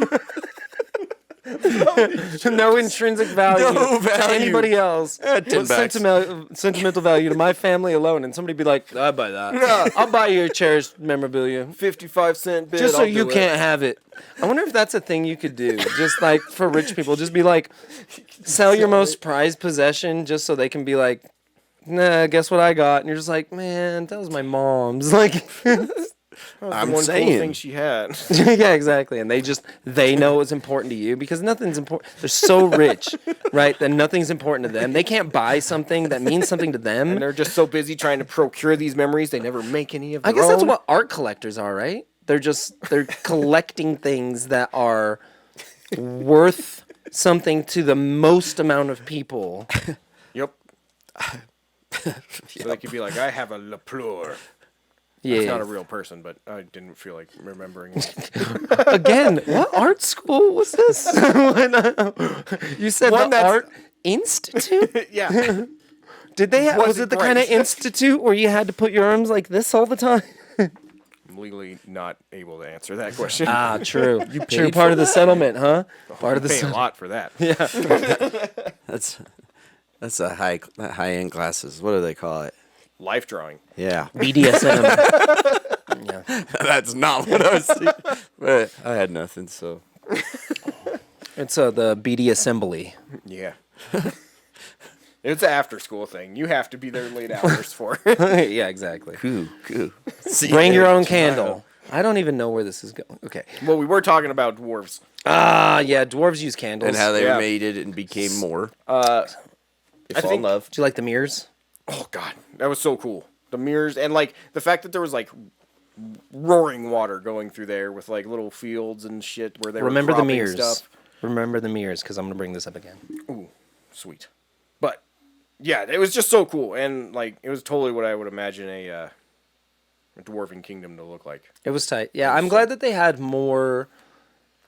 No intrinsic value,
No
to
value.
anybody else.
$10.
But sentimental value to my family alone. And somebody be like, I'll buy that. I'll buy your cherished memorabilia.
55-cent bid.
Just so
I'll
you
do it.
can't have it. I wonder if that's a thing you could do. Just like for rich people, just be like, sell your most prized possession just so they can be like, nah, guess what I got? And you're just like, man, that was my mom's. Like,
I'm
One
saying.
cool thing she had.
yeah, exactly. And they know it's important to you because nothing's important. They're so rich, right? That nothing's important to them. They can't buy something that means something to them.
And they're just so busy trying to procure these memories, they never make any of their
I guess that's
own.
what art collectors are, right? They're collecting things that are worth something to the most amount of people.
Yep. So they could be like, I have a LaPlure.
Yeah.
It's not a real person, but I didn't feel like remembering it.
Again, what art school was this? You said
One
the
that's-
Art Institute?
Yeah.
Did they have, was it the kind of
great.
institute where you had to put your arms like this all the time?
I'm legally not able to answer that question.
Ah, true. True. Part of the settlement, huh? Part of the
Pay a
settlement.
lot for that.
That's a high-end glasses. What do they call it?
Life drawing.
Yeah.
BDSM.
That's not what I was thinking. But I had nothing, so.
It's the BD assembly.
Yeah. It's an after school thing. You have to be there late hours for.
Yeah, exactly.
Cool.
Bring your own candle. I don't even know where this is going. Okay.
Well, we were talking about dwarves.
Ah, yeah, dwarves use candles.
And how they
Yeah.
made it and became more. They
I
fall in
think-
love.
Do you like the mirrors?
Oh God, that was so cool. The mirrors and like the fact that there was like roaring water going through there with like little fields and shit where they
Remember
were
the
cropping
mirrors.
stuff.
Remember the mirrors, because I'm going to bring this up again.
Ooh, sweet. But yeah, it was just so cool, and like it was totally what I would imagine a dwarven kingdom to look like.
It was tight. Yeah, I'm glad that they had more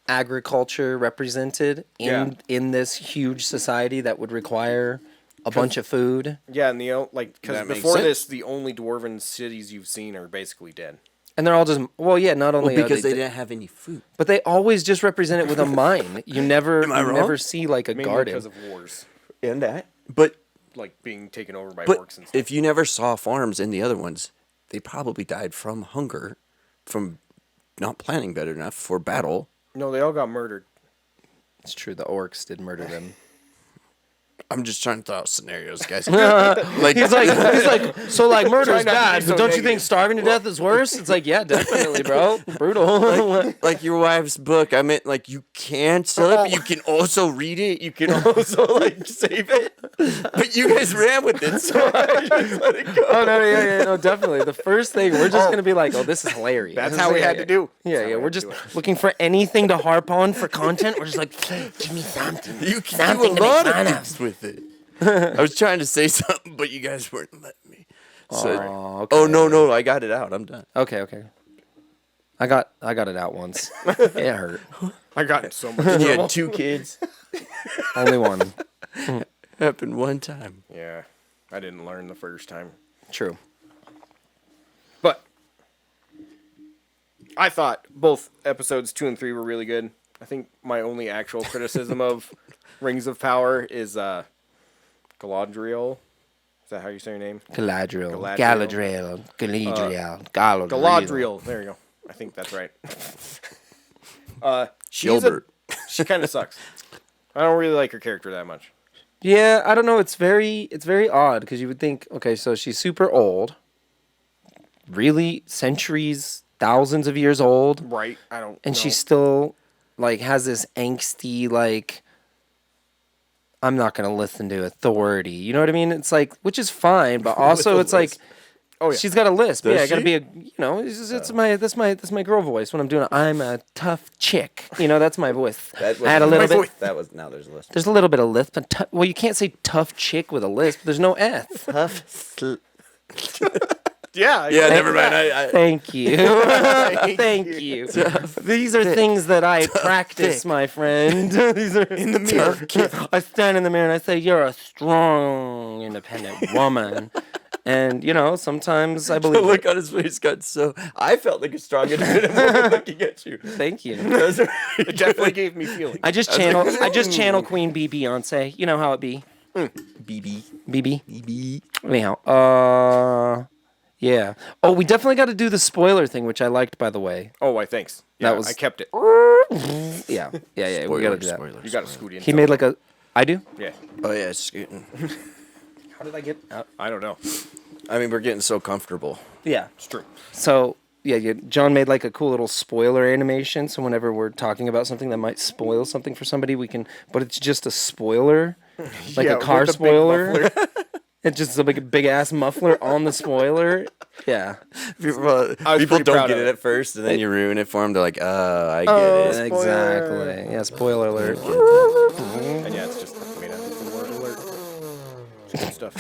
agriculture represented in this huge society that would require a bunch of food.
Yeah, and because
That makes
before
sense.
this, the only dwarven cities you've seen are basically dead.
And they're all just, well, yeah, not only
Because
are
they didn't have any food.
but they always just represent it with a mine. You never
I wrong?
never see like a
Mainly
garden.
because of wars,
And that. But
like being taken over by
but
orcs and stuff.
if you never saw farms in the other ones, they probably died from hunger, from not planning better enough for battle.
No, they all got murdered.
It's true, the orcs did murder them.
I'm just trying to throw out scenarios, guys.
He's like, so like murder's
Try not to
bad,
be
but
so
don't you think
negative.
starving to death is worse? It's like, yeah, definitely, bro. Brutal.
like your wife's book. I meant like you can sell it, but you can also read it. You can also like save it. But you guys ran with it, so I just let it go.
Oh no, yeah, no, definitely. The first thing we're just gonna be like, oh, this is hilarious.
That's how we had to do.
Yeah,
That's
yeah.
how we
We're
had to
just
do it.
looking for anything to harp on for content. We're just like, give me something.
You can
Something
do
to
a lot
make
of
fun of.
things with it. I was trying to say something, but you guys weren't letting me. So,
Oh, okay.
oh no, I got it out. I'm done.
Okay. I got it out once. It hurt.
I got in so much
You
trouble.
had 2 kids.
Only one.
Happened one time.
Yeah, I didn't learn the first time.
True.
But I thought both episodes 2 and 3 were really good. I think my only actual criticism of Rings of Power is Galadriel. Is that how you say her name?
Galadriel.
Galadriel. Galadriel. There you go. I think that's right.
Gilbert.
She kind of sucks. I don't really like her character that much.
Yeah, I don't know. It's very odd because you would think, okay, so she's super old, really centuries, thousands of years old,
Right. I don't.
and
know.
she still like has this angsty like, I'm not gonna listen to authority. You know what I mean? It's like, which is fine, but also it's like,
Oh yeah.
she's got a lisp.
Does
Yeah, I gotta
she?
be a, it's my that's my girl voice when I'm doing it. I'm a tough chick. That's my voice. I had a little bit.
That was now. There's a list.
There's a little bit of lisp, but well, you can't say tough chick with a lisp. There's no S.
Yeah.
Yeah, never mind.
Thank you. Thank you. These are things that I practice, my friend. These are in the mirror. I stand in the mirror and I say, "You're a strong, independent woman." And sometimes I
The
believe
look
it.
on his face got so. I felt like a strong independent woman looking at you.
Thank you.
It definitely gave me feeling.
I just channel Queen Bee Beyonce. You know how it be.
BB.
BB. Anyhow, yeah. Oh, we definitely got to do the spoiler thing, which I liked, by the way.
Oh, why? Thanks. Yeah,
That was-
I kept it.
Yeah. We got to do that.
You got to scoot in.
He made like a. I do.
Yeah.
Oh yeah, it's scooting.
How did I get out?
I don't know.
I mean, we're getting so comfortable.
Yeah.
It's true.
So John made like a cool little spoiler animation. So whenever we're talking about something that might spoil something for somebody, we can. But it's just a spoiler, like
Yeah,
a car
with the big
spoiler.
muffler.
It's just a big ass muffler on the spoiler. Yeah.
People,
I was
people
pretty
don't
proud
get
of
it
it.
at first, and then you ruin it for them. They're like, I get it.
Exactly. Yeah. Spoiler alert.
And yeah, it's just made out of the word alert. It's good stuff.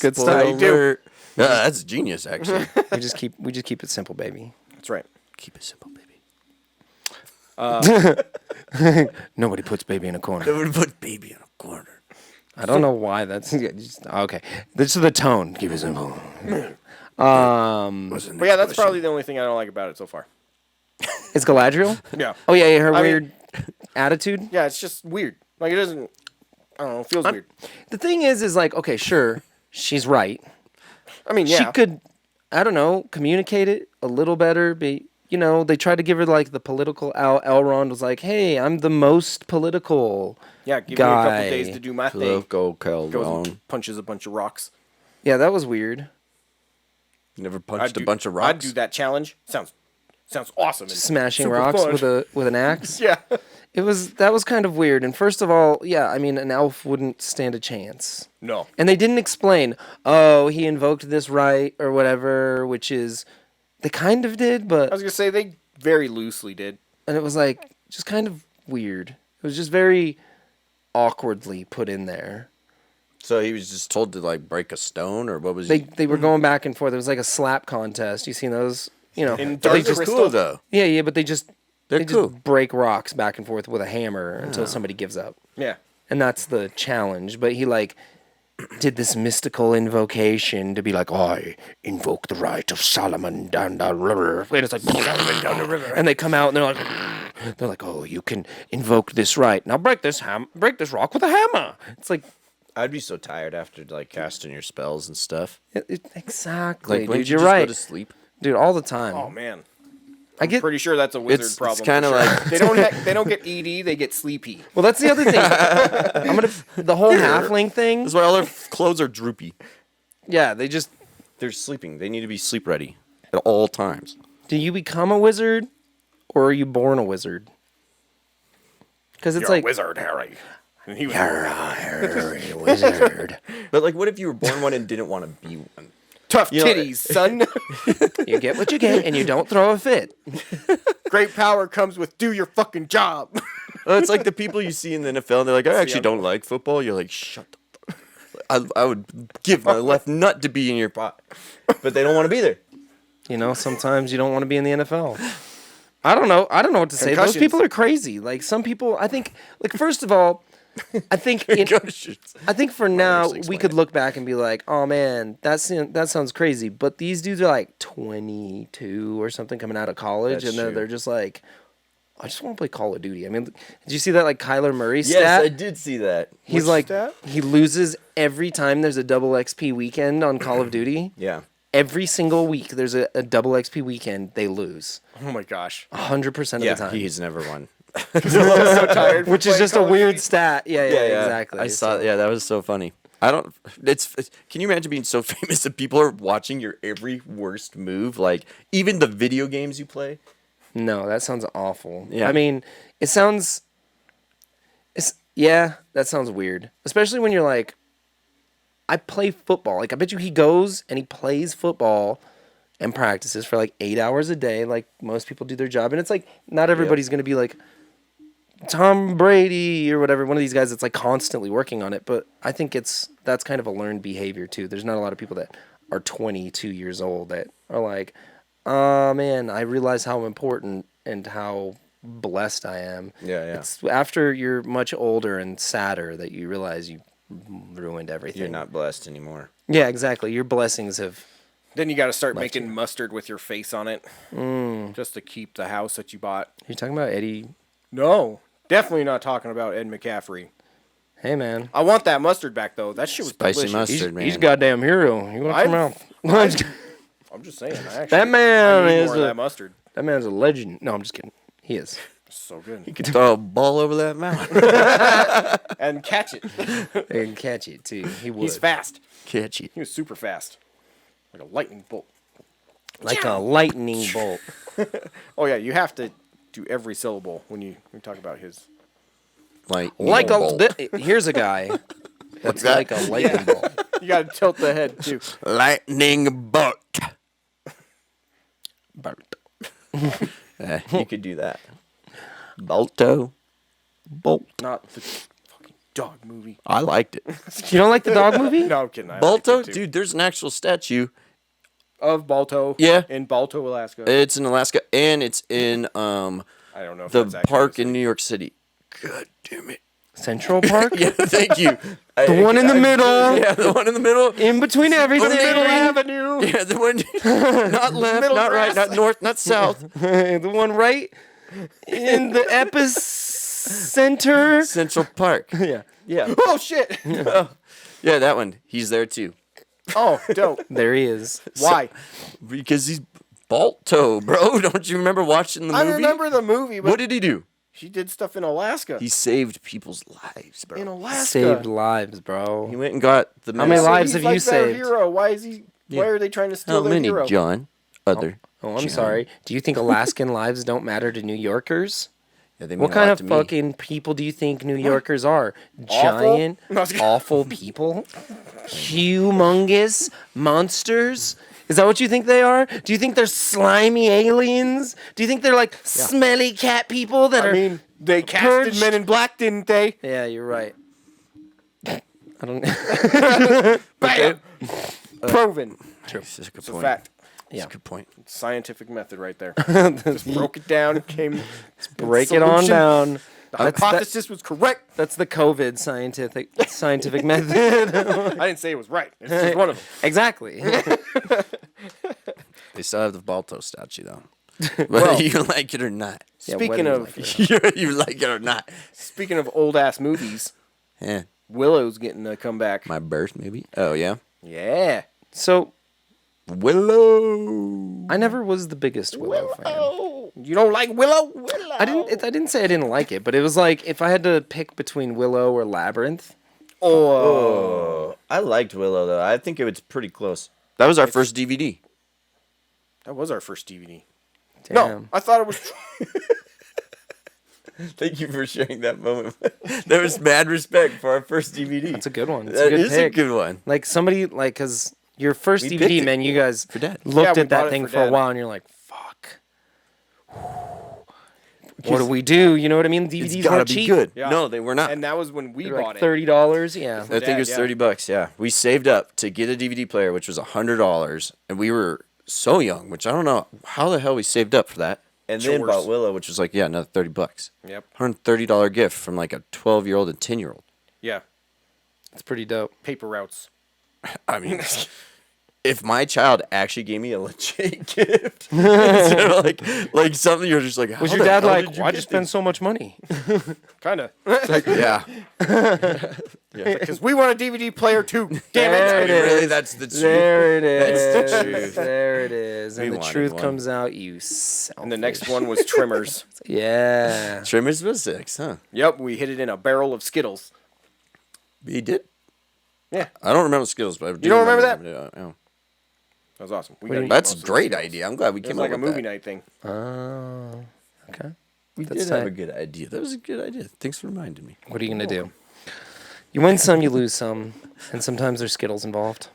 Good stuff.
How you do.
That's genius, actually.
We just keep it simple, baby.
That's right.
Keep it simple, baby.
Nobody puts baby in a corner.
Never put baby in a corner.
I don't know why that's okay. This is the tone. Keep it simple.
But yeah, that's probably the only thing I don't like about it so far.
It's Galadriel.
Yeah.
Oh yeah, her
I
weird
mean-
attitude.
Yeah, it's just weird. Like, it doesn't. I don't know. It feels weird.
The thing is like, okay, sure, she's right.
I mean, yeah.
She could, I don't know, communicate it a little better. They tried to give her like the political. Elrond was like, "Hey, I'm the most political."
Yeah, give me a
guy.
couple days to do my thing.
Go
Goes
Calgon.
and punches a bunch of rocks.
Yeah, that was weird.
Never punched a bunch of rocks.
I'd do that challenge. Sounds awesome. and
Smashing
super
rocks
fun.
with an axe.
Yeah.
That was kind of weird. And first of all, yeah, I mean, an elf wouldn't stand a chance.
No.
And they didn't explain, oh, he invoked this right or whatever, which is, they kind of did,
I
but,
was gonna say they very loosely did.
and it was like, just kind of weird. It was just very awkwardly put in there.
So he was just told to like break a stone, or what was he?
They were going back and forth. It was like a slap contest. You seen those?
In
But
Dark
they just,
Crystal.
cool though.
yeah, but they just
They're
just
cool.
break rocks back and forth with a hammer until somebody gives up.
Yeah.
And that's the challenge. But he like did this mystical invocation to be like, I invoke the right of Solomon down the river. And it's like Solomon down the river. And they come out and they're like, oh, you can invoke this right. Now break this rock with a hammer. It's like
I'd be so tired after like casting your spells and stuff.
exactly,
Like, wouldn't
dude.
you
You're
just
right,
Go to sleep.
dude. All the time.
Oh man.
I get.
Pretty sure that's a wizard
It's
problem.
kind of
for sure.
like
they don't get ED. They get sleepy.
Well, that's the other thing. The whole halfling thing.
that's why all their clothes are droopy.
Yeah, they just.
They're sleeping. They need to be sleep ready at all times.
Do you become a wizard, or are you born a wizard? Because it's
You're
like
a wizard, Harry. And he was
Harry, wizard.
But like, what if you were born one and didn't want to be one?
tough
You know-
titties, son.
You get what you get, and you don't throw a fit.
Great power comes with do your fucking job.
Well, it's like the people you see in the NFL. And they're like, I actually don't like football. You're like, shut the. I would give my left nut to be in your pot, but they don't want to be there.
You know, sometimes you don't want to be in the NFL. I don't know. I don't know what to say. Those
Concussions.
people are crazy. Like some people, I think. Like first of all, I think I think for now
actually
we
explain
could
it.
look back and be like, oh man, that sounds crazy. But these dudes are like 22 or something coming out of college,
That's
and
true.
they're just like, I just want to play Call of Duty. I mean, did you see that like Kyler Murray
Yes,
stat?
I did see that.
He's
Which
like
stat?
he loses every time there's a double XP weekend on Call of Duty.
Yeah.
Every single week there's a double XP weekend, they lose
Oh my gosh.
100% of
Yeah,
the time.
he's never won.
so tired.
Which is just a weird stat. Yeah, exactly.
I saw. Yeah, that was so funny. I don't. Can you imagine being so famous that people are watching your every worst move? Like even the video games you play.
No, that sounds awful.
Yeah.
I mean, it sounds. Yeah, that sounds weird. Especially when you're like, I play football. Like I bet you he goes and he plays football and practices for like 8 hours a day, like most people do their job. And it's like not everybody's gonna be like Tom Brady or whatever, one of these guys that's like constantly working on it. But I think that's kind of a learned behavior too. There's not a lot of people that are 22 years old that are like, oh man, I realize how important and how blessed I am.
Yeah.
It's after you're much older and sadder that you realize you ruined everything.
You're not blessed anymore.
Yeah, exactly. Your blessings have.
Then you got to start making mustard with your face on it, just to keep the house that you bought.
You're talking about Eddie.
No, definitely not talking about Ed McCaffrey.
Hey man,
I want that mustard back though. That shit was
Spicy
delicious.
mustard, man.
he's a goddamn hero. You want some out?
I'm just saying. I actually,
That man
I need
is
more of that mustard.
That man's a legend. No, I'm just kidding. He is.
It's so good.
You could throw a ball over that mountain.
And catch it.
They can catch it too. He would.
He's fast.
Catch it.
He was super fast, like a lightning bolt.
Like a lightning bolt.
Oh yeah, you have to do every syllable when you talk about his.
Like
Here's a guy. That's
that?
like a lightning bolt.
You gotta tilt the head too.
lightning bolt.
Bart.
You could do that. Balto. Bolt.
Not the fucking dog movie.
I liked it.
You don't like the dog movie?
No, I'm kidding. I
Balto,
liked it too.
dude. There's an actual statue.
Of Balto.
Yeah.
In Balto, Alaska.
It's in Alaska and it's in
I don't know if
the
that's actually
park
the
in
same.
New York City. God damn it.
Central Park?
Yeah, thank you.
The one in the middle.
Yeah, the one in the middle.
In between everything.
Middle Avenue.
Yeah, the one not left,
Middle
not right,
grass.
not north, not south.
The one right in the epicenter.
Central Park.
Yeah.
Yeah.
Oh shit.
Yeah, that one. He's there too.
Oh, dope.
There he is.
Why?
Because he's Balto, bro. Don't you remember watching the movie?
I remember the movie, but
What did he do?
he did stuff in Alaska.
He saved people's lives, bro.
in Alaska.
Saved lives, bro.
He went and got the
How many
medicine.
lives
He's
have you
like their
saved?
hero. Why is he? Why are they trying to steal
How
their
many,
hero?
John? Other.
Oh, I'm
John.
sorry. Do you think Alaskan lives don't matter to New Yorkers?
Yeah, they mean
What
a
kind
lot
of
to me.
fucking people do you think New Yorkers are? Giant,
No, I was kidding.
awful people? Humongous monsters? Is that what you think they are? Do you think they're slimy aliens? Do you think they're like smelly cat people that
I
are...
mean, they casted
purged?
Men in Black, didn't they?
Yeah, you're right. I don't...
Bam. Proven.
This is a good
It's a
point.
fact.
That's a good point.
Scientific method right there. Just broke it down. Came.
Break it on
Solution.
down.
The hypothesis was correct.
That's the COVID scientific method.
I didn't say it was right. It's just one of them.
Exactly.
They still have the Balto statue though. Whether you like it or not.
Speaking
whether you
of
like
You like it or not.
speaking of old ass movies,
Yeah.
Willow's getting a comeback.
My birth, maybe. Oh yeah.
Yeah.
So,
Willow.
I never was the biggest Willow fan.
You don't like Willow?
I didn't say I didn't like it, but it was like if I had to pick between Willow or Labyrinth.
Oh, I liked Willow though. I think it was pretty close. That was our first DVD.
That was our first DVD.
Damn.
No, I thought it was.
Thank you for sharing that moment. There was mad respect for our first DVD.
That's a good one. It's
That
a good
is
pick.
a good one.
Like somebody like because your first
We
DVD,
picked it
man, you guys
for Dad.
looked
Yeah, we
at that
bought it
thing
for
for a
Dad.
while and you're like, fuck. What do we do? You know what I mean?
It's
DVDs
gotta
weren't
be
cheap.
good.
Yeah.
No, they were not.
And that was when we
They were
bought
like
it.
$30. Yeah.
I think
Dad,
it was
yeah.
$30. Yeah, we saved up to get a DVD player, which was $100, and we were so young, which I don't know how the hell we saved up for that. And then
Chores.
bought Willow, which was like another $30.
Yep.
$130 gift from like a 12-year-old and 10-year-old.
Yeah.
It's pretty dope.
Paper routes.
I mean, if my child actually gave me a legit gift, instead of like something you're just like,
Was
how
your
the
dad
hell
like,
did you
why'd
get
you spend
this?"
so much money?
Kind of.
Yeah.
Because we want a DVD player too. Damn
There
it.
it is.
Really, that's the truth.
There it is.
That's the truth.
There it is. And
We
the
wanted
truth
one.
comes out, you selfish.
And the next one was Trimmers.
Yeah.
Trimmers was 6, huh?
Yep, we hid it in a barrel of Skittles.
We did?
Yeah,
I don't remember Skittles, but I do
You don't remember that?
Yeah.
that was awesome. We
What do
gotta
you-
eat
That's
most
a
of the
great
Skittles.
idea. I'm glad we
It was
came
like
up
a
with
movie
that.
night thing.
Oh. Okay.
We
That's
did have
tight.
a good idea. That was a good idea. Thanks for reminding me.
What are you going to do? You win some, you lose some. And sometimes there's Skittles involved.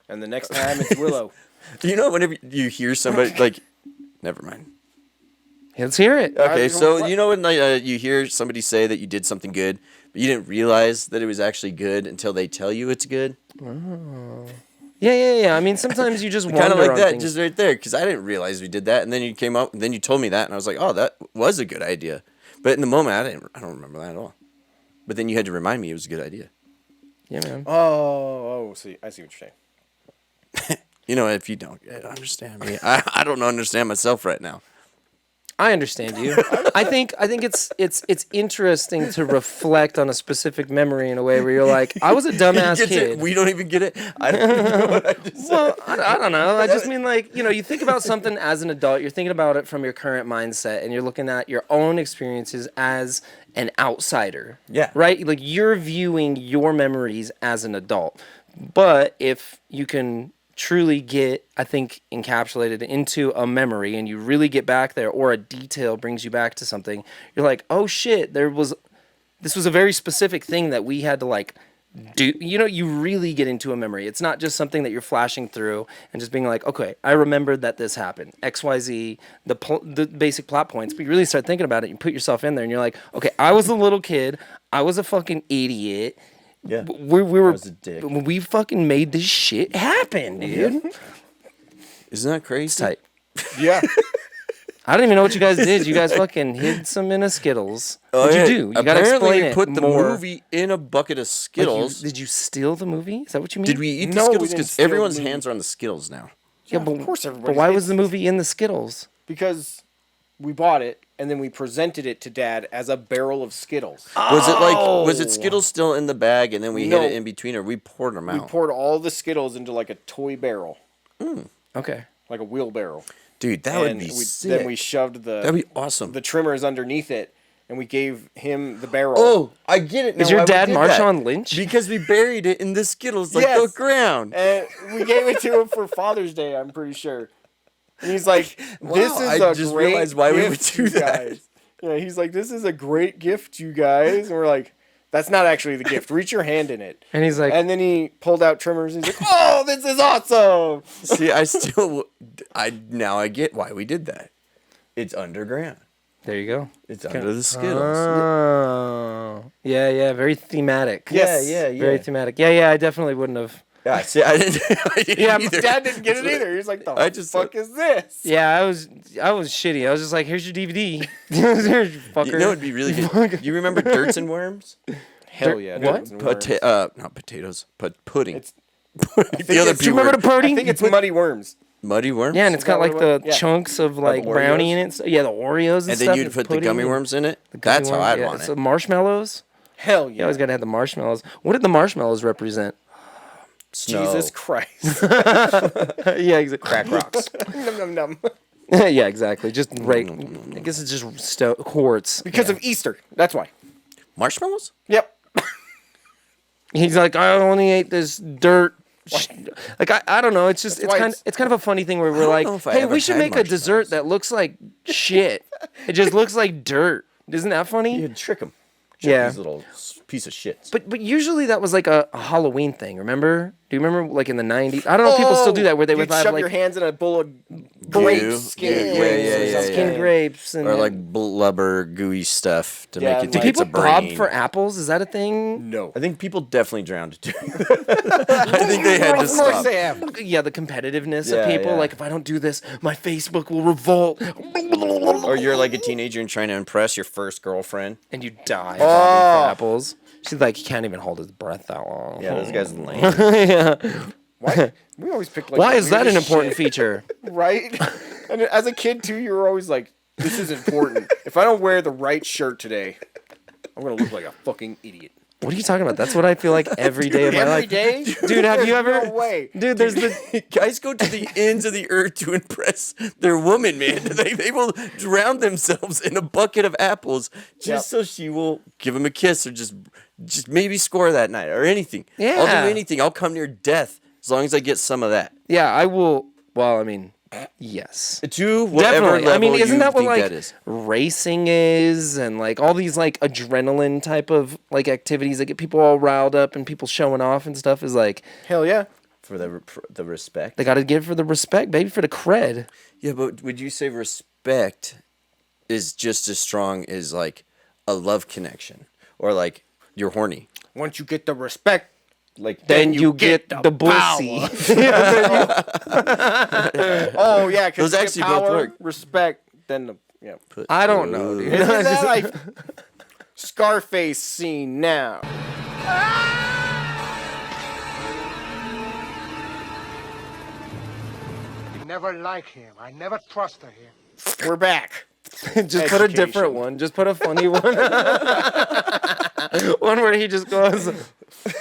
And the next time it's Willow.
You know, whenever you hear somebody, like, never mind.
Let's hear it.
Okay, so
what?
you know when like, you hear somebody say that you did something good, but you didn't realize that it was actually good until they tell you it's good?
Yeah. I mean, sometimes you just wonder
Kind of like
on
that,
things.
just right there, because I didn't realize we did that, and then you came up, and then you told me that, and I was like, oh, that was a good idea. But in the moment, I don't remember that at all. But then you had to remind me it was a good idea.
Yeah, man.
See, I see what you're saying.
You know, if you don't understand me, I don't understand myself right now.
I understand you. I think it's interesting to reflect on a specific memory in a way where you're like, I was a dumbass
He gets it,
kid.
we don't even get it. I don't even know what I just said.
Well, I don't know. I just mean like, you think about something as an adult, you're thinking about it from your current mindset and you're looking at your own experiences as an outsider.
Yeah.
Right? Like you're viewing your memories as an adult. But if you can truly get, I think, encapsulated into a memory and you really get back there, or a detail brings you back to something, you're like, oh shit, this was a very specific thing that we had to like do. You really get into a memory. It's not just something that you're flashing through and just being like, okay, I remembered that this happened, XYZ, the basic plot points, but you really start thinking about it, you put yourself in there and you're like, okay, I was a little kid, I was a fucking idiot.
Yeah.
We were
was a dick.
we fucking made this shit happen, dude.
Isn't that crazy?
It's tight.
Yeah.
I don't even know what you guys did. You guys fucking hid some in a Skittles.
Oh,
What'd
yeah.
you do? You gotta
Apparently
explain
we
it
put the
more.
movie in a bucket of
Like,
Skittles.
did you steal the movie? Is that what you mean?
Did we eat the
No, we
Skittles?
didn't
Because
steal the
everyone's
movie.
hands are on the Skittles now.
Yeah,
of course
But
everybody.
why was the movie in the Skittles?
Because we bought it and then we presented it to Dad as a barrel of Skittles.
Was it Skittles still in the bag and then we
No.
hid it in between, or we poured them
We
out?
poured all the Skittles into like a toy barrel,
Okay.
like a wheelbarrow.
Dude, that would be sick.
Then we shoved
That'd be awesome.
the trimmers underneath it, and we gave him the barrel.
Oh, I get it now.
Is your
why we
dad
did that.
Marshawn Lynch?
Because we buried it in the Skittles like
Yes.
the ground.
And we gave it to him for Father's Day, I'm pretty sure. And he's like, "This
Wow,
is
I
a
just
great
realized why we would
gift,
do
you
that."
guys." Yeah, he's like, "This is a great gift, you guys." And we're like, "That's not actually the gift. Reach your hand in it."
And he's like,
And then he pulled out trimmers. And he's like, "Oh, this is awesome!"
See, now I get why we did that. It's underground.
there you go.
It's under the Skittles.
Oh. Yeah, very thematic.
Yes.
Very thematic. Yeah, I definitely wouldn't have.
Yeah, see, I didn't
Yeah,
either.
but Dad didn't get it either. He's like, "The
I just-
fuck is this?"
Yeah, I was shitty. I was just like, here's your DVD. Here's your fucker.
You know it'd be really good. You remember Dirts and Worms?
Hell yeah.
What?
dude.
Not potatoes, but pudding.
It's-
the other
it's-
Do you remember the
I
pudding?
think it's Muddy Worms.
Muddy worms.
Yeah, and it's
Is that
got like
what it
the
was? Yeah.
chunks of like brownie
Oreos?
in it. So, yeah, the Oreos and,
and
stuff.
then you'd
and
put the
pudding
gummy
and
worms in it.
the gummy
That's how
worms,
I'd
yeah.
want
So
it.
marshmallows.
Hell
You
yeah.
always gotta have the marshmallows. What did the marshmallows represent?
Snow.
Jesus Christ.
Yeah, exactly.
Crack rocks. Num, num, num.
Yeah, exactly. Just right. I guess it's just quartz.
Because of Easter. That's why.
Marshmallows?
Yep.
He's like, I only ate this dirt. Like I don't know. It's just
why
it's kind of a funny thing where we're
don't
like,
know if I
hey,
ever
we should
had
make a dessert that looks like shit. It just looks like dirt. Isn't that funny?
You'd trick them.
Yeah.
These little piece of shits.
But usually that was like a Halloween thing. Remember? Do you remember like in the 90s? I don't know if people still do that where they would
You'd
have
shove
like
your hands in a bowl of
Goo.
grapes, skin
Yeah,
grapes,
yeah,
or
yeah,
something.
skin grapes and
or
then-
like blubber, gooey stuff to
Yeah,
make it
like-
do
like
people
it's a brain.
bob for apples? Is that a thing?
No.
I think people definitely drowned too. I think they had to
Of course
stop.
they have.
Yeah, the competitiveness
Yeah,
of people.
yeah.
Like if I don't do this, my Facebook will revolt,
Or you're like a teenager and trying to impress your first girlfriend.
and you die bobbing for apples. She's like, he can't even hold his breath that long.
Yeah, those guys lame.
Why? We always pick like.
Why
the
is that an
weirdest
important
shit,
feature?
right? And as a kid too, you were always like, "This is important. If I don't wear the right shirt today, I'm gonna look like a fucking idiot."
What are you talking about? That's what I feel like every day of my
Every
life.
day?
Dude, have you ever?
No way.
Dude, there's the.
Guys go to the ends of the earth to impress their woman, man. They will drown themselves in a bucket of apples just so she will give him a kiss or just maybe score that night or anything.
Yeah.
I'll do anything. I'll come near death as long as I get some of that.
Yeah, I will. Well, I mean, yes.
To whatever
Definitely.
level
I mean, isn't
you
that what
think
like
that is.
racing is, and like all these like adrenaline type of like activities that get people all riled up and people showing off and stuff is like
Hell yeah.
For the respect.
they got to give for the respect, baby, for the cred.
Yeah, but would you say respect is just as strong as like a love connection or like you're horny?
Once you get the respect,
Like
Then you get the bussy.
oh yeah, because
Those actually both
power,
work.
respect, then the
I don't know, dude.
Isn't that like Scarface scene now?
Never like him. I never trusted him.
We're back.
Just put a different one. Just put a funny one. One where he just goes.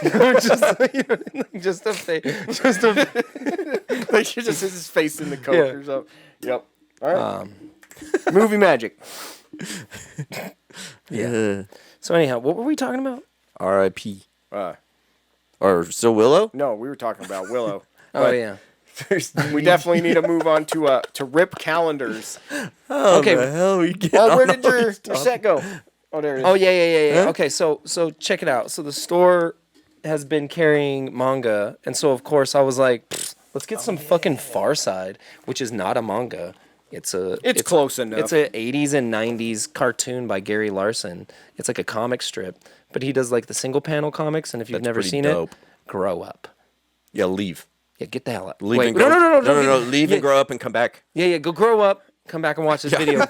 just a face. Just a.
Like he just has his face in the coke
Yeah.
or something. Yep. All right. Movie magic.
Yeah.
So anyhow, what were we talking about?
R.I.P.
Uh,
Or still Willow?
no, we were talking about Willow.
Oh
But
yeah.
we definitely need to move on to rip calendars.
Okay.
The hell we get
Oh, where
on
did
all
your
these topics?
set go? Oh, there it is.
Oh yeah. Okay, so check it out. So the store has been carrying manga, and so of course I was like, "Pfft, let's get some fucking Far Side, which is not a manga. It's
close enough.
It's a 80s and 90s cartoon by Gary Larson. It's like a comic strip, but he does like the single panel comics, and if you've
That's
never
pretty
seen
dope.
it, grow up.
Yeah, leave.
Yeah, get the hell out.
Leave
Wait,
and grow.
no.
Leave and grow up and come back.
Yeah, go grow up. Come back and watch this video.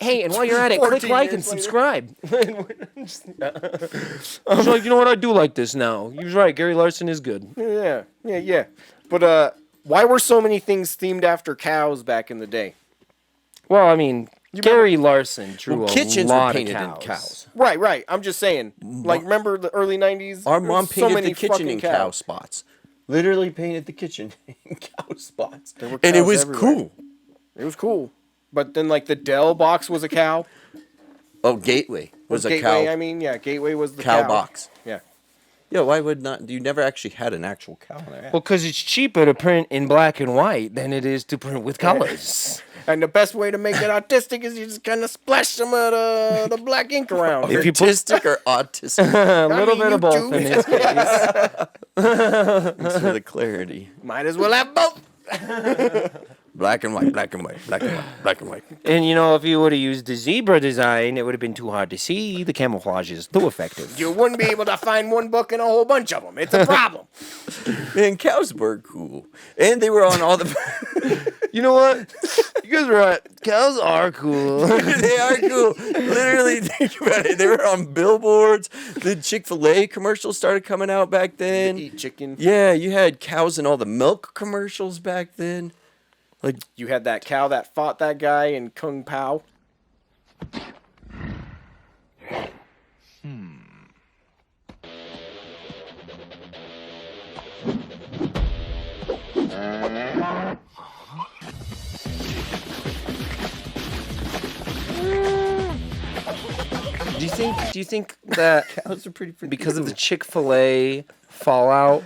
Hey, and while you're at it, click
14
like and
years later.
subscribe. I was like, you know what? I do like this now. He was right. Gary Larson is good.
Yeah. But why were so many things themed after cows back in the day?
Well, I mean, Gary Larson drew
Kitchens
a
were
lot
painted
of
in
cows.
cows.
Right. I'm just saying. Like, remember the early 90s?
Our
There
mom
was so
painted
many
the kitchen
fucking
in cow spots. Literally painted the kitchen in cow spots.
were
And it
cows
was
everywhere.
cool.
It was cool. But then, like, the Dell box was a cow.
Oh, Gateway was a
Gateway,
cow.
I mean, yeah, Gateway was the
cow box.
Yeah.
Yeah, why would not? You never actually had an actual cow there.
Well, because it's cheaper to print in black and white than it is to print with colors.
And the best way to make it artistic is you just kind of splash some of the black ink around.
If you put
Artistic or autistic?
a little
mean,
bit of both
YouTube.
in his case.
Thanks for the clarity.
Might as well have both.
Black and white, black and white, black and white, black and white.
And you know, if you would have used the zebra design, it would have been too hard to see. The camouflage is too effective.
You wouldn't be able to find one book in a whole bunch of them. It's a problem.
Man, cows were cool. And they were on all the...
You know what? You guys are right. Cows are cool.
They are cool. Literally, think about it. They were on billboards. The Chick-fil-A commercials started coming out back then.
Eat chicken.
Yeah, you had cows in all the milk commercials back then. Like,
You had that cow that fought that guy in Kung Pao.
Do you think that
cows are pretty
because of the Chick-fil-A fallout,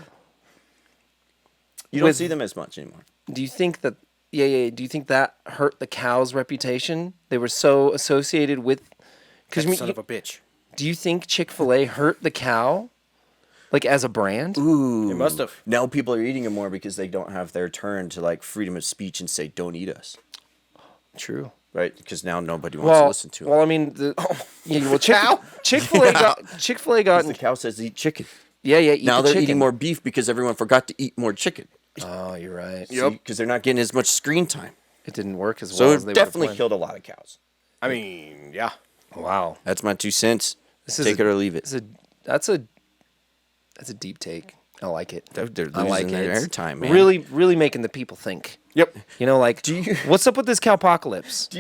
You don't
with-
see them as much anymore.
do you think that do you think that hurt the cow's reputation? They were so associated with
Son of a bitch.
do you think Chick-fil-A hurt the cow like as a brand?
Ooh.
It must have.
Now people are eating them more because they don't have their turn to like freedom of speech and say, don't eat us.
True.
Right? Because now nobody wants to listen to it.
Well, I mean, Chick-fil-A got
Because the cow says eat chicken.
eat
Now
the
they're
chicken.
eating more beef because everyone forgot to eat more chicken.
Oh, you're right.
Because they're not getting as much screen time.
It didn't work as
So
well as they
it
would've
definitely
planned.
killed a lot of cows.
I mean, yeah.
Wow.
That's my 2 cents.
This is
Take it or leave it.
That's a deep take. I like it.
They're
I like
losing their
it.
airtime, man.
Really making the people think.
Yep.
You know, like, what's up with this cowpocalypse?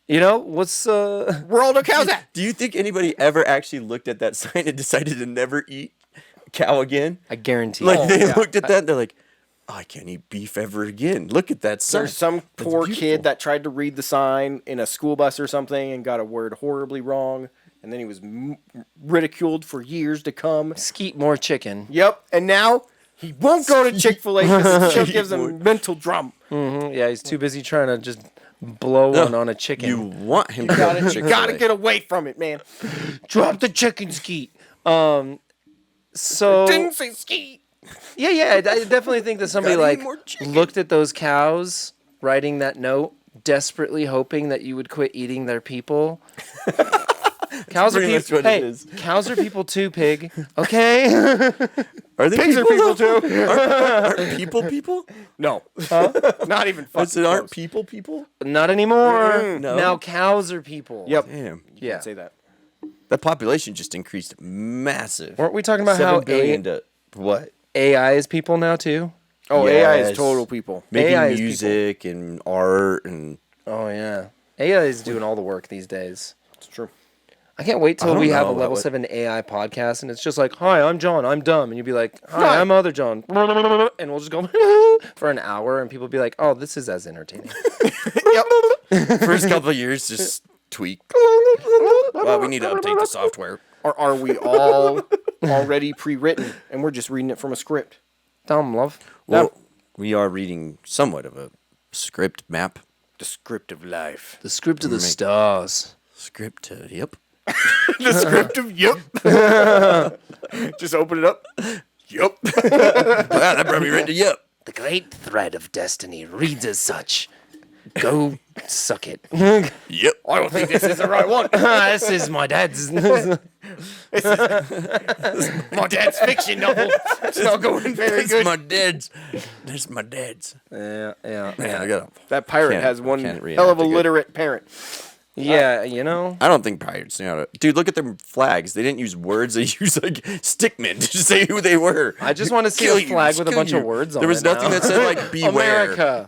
You know, what's
Where all the cows at?
Do you think anybody ever actually looked at that sign and decided to never eat cow again?
I guarantee.
Like they looked at that and they're like, oh, I can't eat beef ever again. Look at that sign.
There's some
That's
poor
beautiful.
kid that tried to read the sign in a school bus or something and got a word horribly wrong, and then he was ridiculed for years to come.
Skeet more chicken.
Yep, and now he won't go to Chick-fil-A because it gives him mental drum.
Yeah, he's too busy trying to just blow one on a chicken.
You want him to go to
You
Chick-fil-A.
gotta get away from it, man.
drop the chicken, Skeet. So
Didn't say ski.
yeah, I definitely think that somebody
Gotta eat
like
more chicken.
looked at those cows, writing that note, desperately hoping that you would quit eating their people. Cows are
pretty much
people.
what it
Hey,
is.
cows are people too, pig. Okay.
Are they
Pigs are people too.
Aren't people?
No, not even
I
fucking
said, aren't
close.
people?
Not anymore.
No.
Now cows are people.
Yep.
Damn.
Yeah.
Say that.
The population just increased massive.
Weren't we talking about
7
how
billion to what?
AI is people now too?
Oh, AI is
Yes.
total people.
Making
AI is
music and art and
Oh yeah. AI is doing all the work these days.
It's true.
I can't wait
I
till
don't
we have a
know,
level
what-
7 AI podcast and it's just like, hi, I'm John, I'm dumb. And you'd be like, hi, I'm other John. And we'll just go for an hour and people be like, oh, this is as entertaining.
first couple of years just tweak. Well, we need to update the software.
Or are we all already pre-written and we're just reading it from a script?
Dumb love.
Well, we are reading somewhat of a script map.
The script of life.
The script of the stars.
Script, yep.
The script of yep. Just open it up. Yep.
Wow, that brought me right to yep.
The great thread of destiny reads as such. Go suck it.
Yep.
I don't think this is the right one.
This is my dad's.
My dad's fiction novel. It's not going very
That's
good.
my dad's. That's my dad's.
Yeah.
Man, I got
That pirate
Can't-
has one
can't read
hell of a
that good.
literate parent.
Yeah, you know.
I don't think pirates knew how to. Dude, look at their flags. They didn't use words. They used like stickmen to say who they were.
I just want to see
Kill
a
you,
flag with a
kill
bunch of
you.
words on
There was
it
nothing
now.
that said like beware.
America.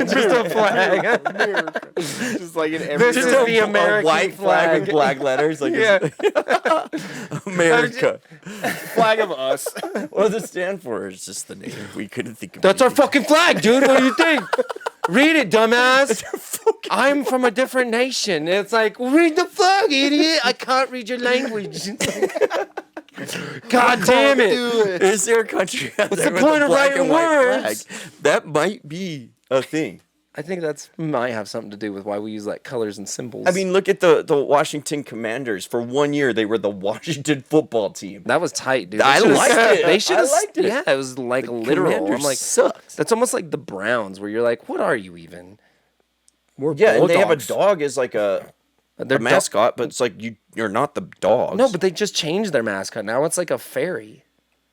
Just a flag.
Just like in every
This is the American
white flag with black letters. Like America.
flag of us.
What does it stand for? It's just the name. We couldn't think of
That's our
anything.
fucking flag, dude. What do you think? Read it, dumbass. I'm from a different nation. It's like, read the flag, idiot. I can't read your language. God damn it.
Is there a country out there
the
with
point
a
of
black
writing
and white
words?
flag? That might be a thing.
I think that's might have something to do with why we use like colors and symbols.
I mean, look at the Washington Commanders. For 1 year, they were the Washington football team.
that was tight, dude.
I
should've-
liked it.
They should have.
I liked it.
Yeah, it was like literal.
Commanders
I'm like,
sucked.
that's almost like the Browns, where you're like, what are you even?
Yeah, and they have a
Bulldogs.
dog as like a
They're
mascot, but it's like you're not the dogs.
No, but they just changed their mascot. Now it's like a fairy.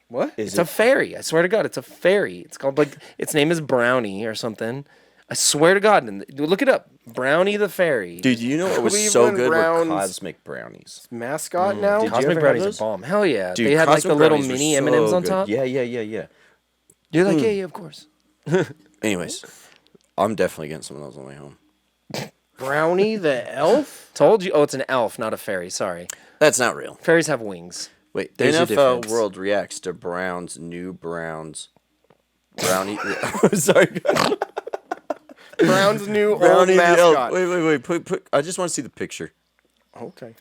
What?
is
It's a fairy. I swear to God, it's a fairy. It's called like its name is Brownie or something. I swear to God, and look it up. Brownie the fairy.
Dude, you know what was so
Cleveland
good
Browns.
were cosmic brownies.
Mascot now?
Did you
Cosmic
ever have
brownies are
those?
bomb. Hell yeah.
Dude,
they had like the
Cosmic
little
Brownies were
mini
so
M&Ms on
good.
top.
Yeah.
You're like, yeah, of course.
Anyways, I'm definitely getting some of those on the way home.
Brownie the elf?
Told you. Oh, it's an elf, not a fairy. Sorry.
That's not real.
Fairies have wings.
Wait,
There's a
NFL
difference.
World reacts to Browns, new Browns, Brownie. Sorry,
Brown's new old
Brownie the elf.
mascot.
Wait. Put. I just want to see the picture.
Okay.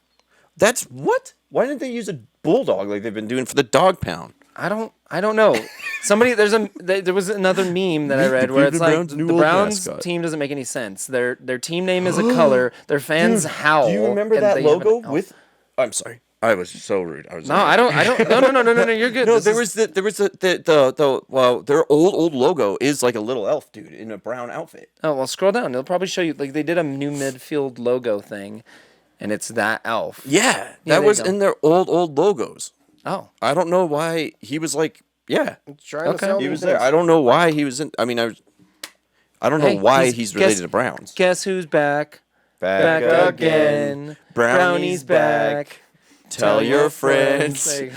That's what? Why didn't they use a bulldog like they've been doing for the dog pound?
I don't know. Somebody there was another meme that I
Meet the
read where it's
Cleveland
like
Browns' new
the
old
Browns
mascot.
team doesn't make any sense. Their team name is a color. Their fans howl.
Do you remember
and
that
they have an
logo
elf.
with? I'm sorry. I was so rude. I was.
No, I don't. No. You're good.
No,
This
there
is-
was the well, their old logo is like a little elf dude in a brown outfit.
Oh well, scroll down. They'll probably show you. Like they did a new midfield logo thing, and it's that elf.
Yeah,
there
that
you
was
go.
in their old logos.
Oh,
I don't know why he was like, yeah,
Trying
Okay.
to sell
he
me
was
this.
there. I don't know why he was in. I mean, I don't know
Hey,
why he's related
guess-
to Browns.
guess who's back?
Back
again.
Brownie's back. Tell your friends.
Say-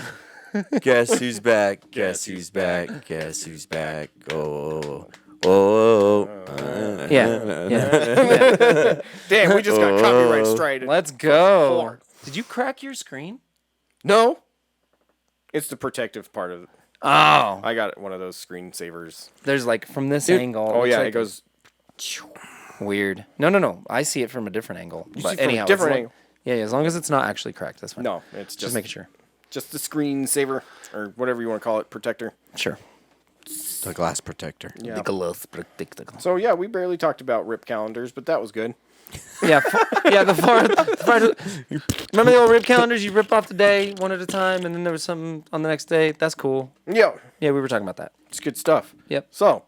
Guess who's back? Guess who's back? Guess who's back? Oh, oh, oh.
Yeah.
Damn, we just got copyright straight.
Let's go. Did you crack your screen?
No. It's the protective part of it.
Oh.
I got one of those screensavers.
There's like from this angle.
Oh, yeah,
like
it goes...
weird. No. I see it from a different angle.
You
But
see it from a
anyhow,
different
as
angle.
Yeah, as long as it's not actually cracked, that's fine.
No, it's
Just making sure.
Just the screensaver, or whatever you want to call it, protector.
Sure.
The glass protector.
Yeah.
The glass protector.
So, yeah, we barely talked about rip calendars, but that was good.
Yeah, the far. Remember the old rip calendars? You rip off the day one at a time, and then there was something on the next day. That's cool.
Yeah,
Yeah, we were talking about that.
it's good stuff.
Yep.
So,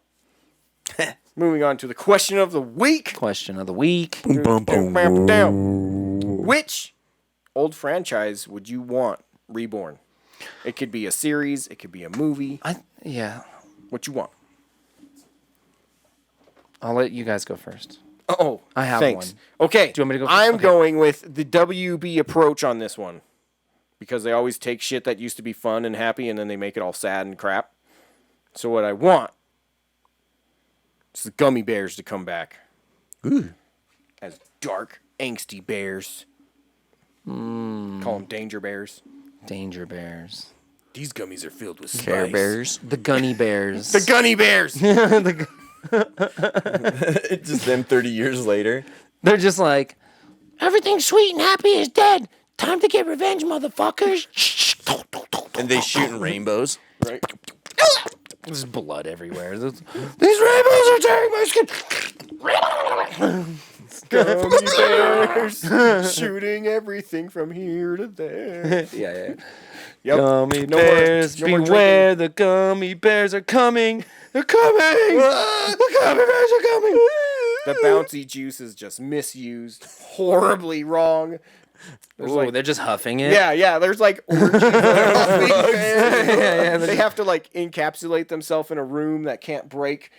moving on to the question of the week.
Question of the week.
Which old franchise would you want reborn? It could be a series. It could be a movie.
Yeah.
What you want?
I'll let you guys go first.
Oh,
I have
thanks.
one.
Okay.
Do you want me to go first?
I'm
Okay.
going with the WB approach on this one. Because they always take shit that used to be fun and happy and then they make it all sad and crap. So what I want is the gummy bears to come back.
Ooh.
As dark, angsty bears. Call them danger bears.
Danger Bears.
These gummies are filled with spice.
Care Bears.
The Gunny Bears.
The gunny bears!
It's just them 30 years later.
They're just like,
Everything sweet and happy is dead. Time to get revenge, motherfuckers.
And they shooting rainbows.
Right?
there's blood everywhere.
These rainbows are tearing my skin.
Gummy bears shooting everything from here to there.
Yeah.
Yep.
Gummy
No more-
bears,
no more
beware, the gummy bears are coming. They're coming. The gummy bears are coming.
The bouncy juice is just misused horribly wrong.
Oh, they're just huffing it.
Yeah, there's like orgies of huffing bears.
Yeah,
They have to like encapsulate themselves in a room that can't break.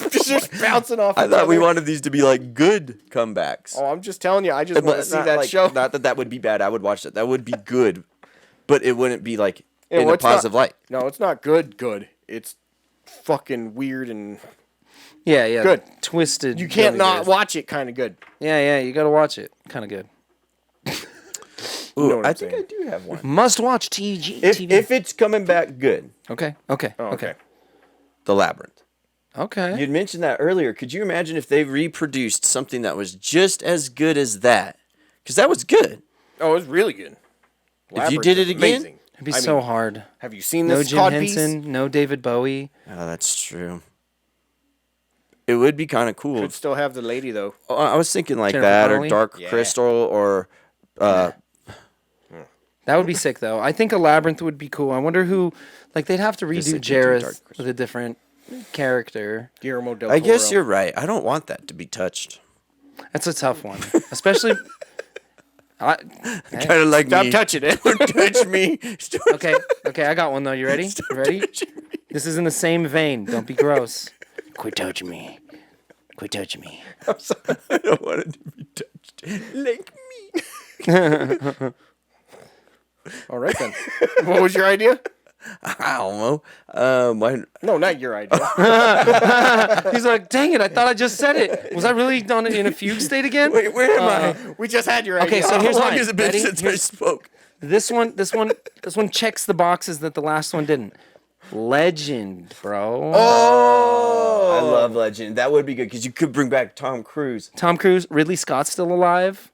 Just bouncing off.
I
each
thought we
other.
wanted these to be like good comebacks.
Oh, I'm just telling you, I just want to see
not
that
like,
show.
Not that would be bad. I would watch that. That would be good, but it wouldn't be like
Yeah,
in
well,
a
it's not-
positive light.
No, it's not good. It's fucking weird and
Yeah.
Good.
Twisted.
you can't
gummy
not
bears.
watch it. Kind of good.
Yeah, you gotta watch it. Kind of good.
You know what
I
I'm
think
saying.
I do have one.
Must watch TV.
If it's coming back good,
Okay.
Oh, okay.
The Labyrinth.
Okay.
You'd mentioned that earlier. Could you imagine if they reproduced something that was just as good as that? Because that was good.
Oh, it's really good.
If you did it
is
again?
amazing.
It'd be
I
so
mean,
hard.
Have you seen
No
this
Jim
cod
Henson,
piece?
no David Bowie.
Oh, that's true. It would be kind of cool.
Could still have the lady though.
Oh, I was thinking like
Jennifer
that,
Connelly?
or Dark
Yeah.
Crystal, or
That would be sick, though. I think a Labyrinth would be cool. I wonder who, like, they'd have to
Guess
redo
they could do Dark
Jareth
Crystal.
with a different character.
Guillermo del
I guess
Toro.
you're right. I don't want that to be touched.
That's a tough one, especially.
Kind of like
Stop
me.
touching it.
Don't touch me.
Okay, I got one though. You ready? You ready? This is in the same vein. Don't be gross. Quit touching me. Quit touching me.
I don't want it to be touched. Like me.
All right then. What was your idea?
I don't know.
No, not your idea.
He's like, dang it! I thought I just said it. Was I really on it in a fugue state again?
Wait, where am I?
We just had your idea.
Okay, so here's
How long
mine.
has it been
Ready?
since I
Here's-
spoke?
This one checks the boxes that the last one didn't. Legend, bro.
Oh, I love Legend. That would be good because you could bring back Tom Cruise.
Tom Cruise. Ridley Scott's still alive.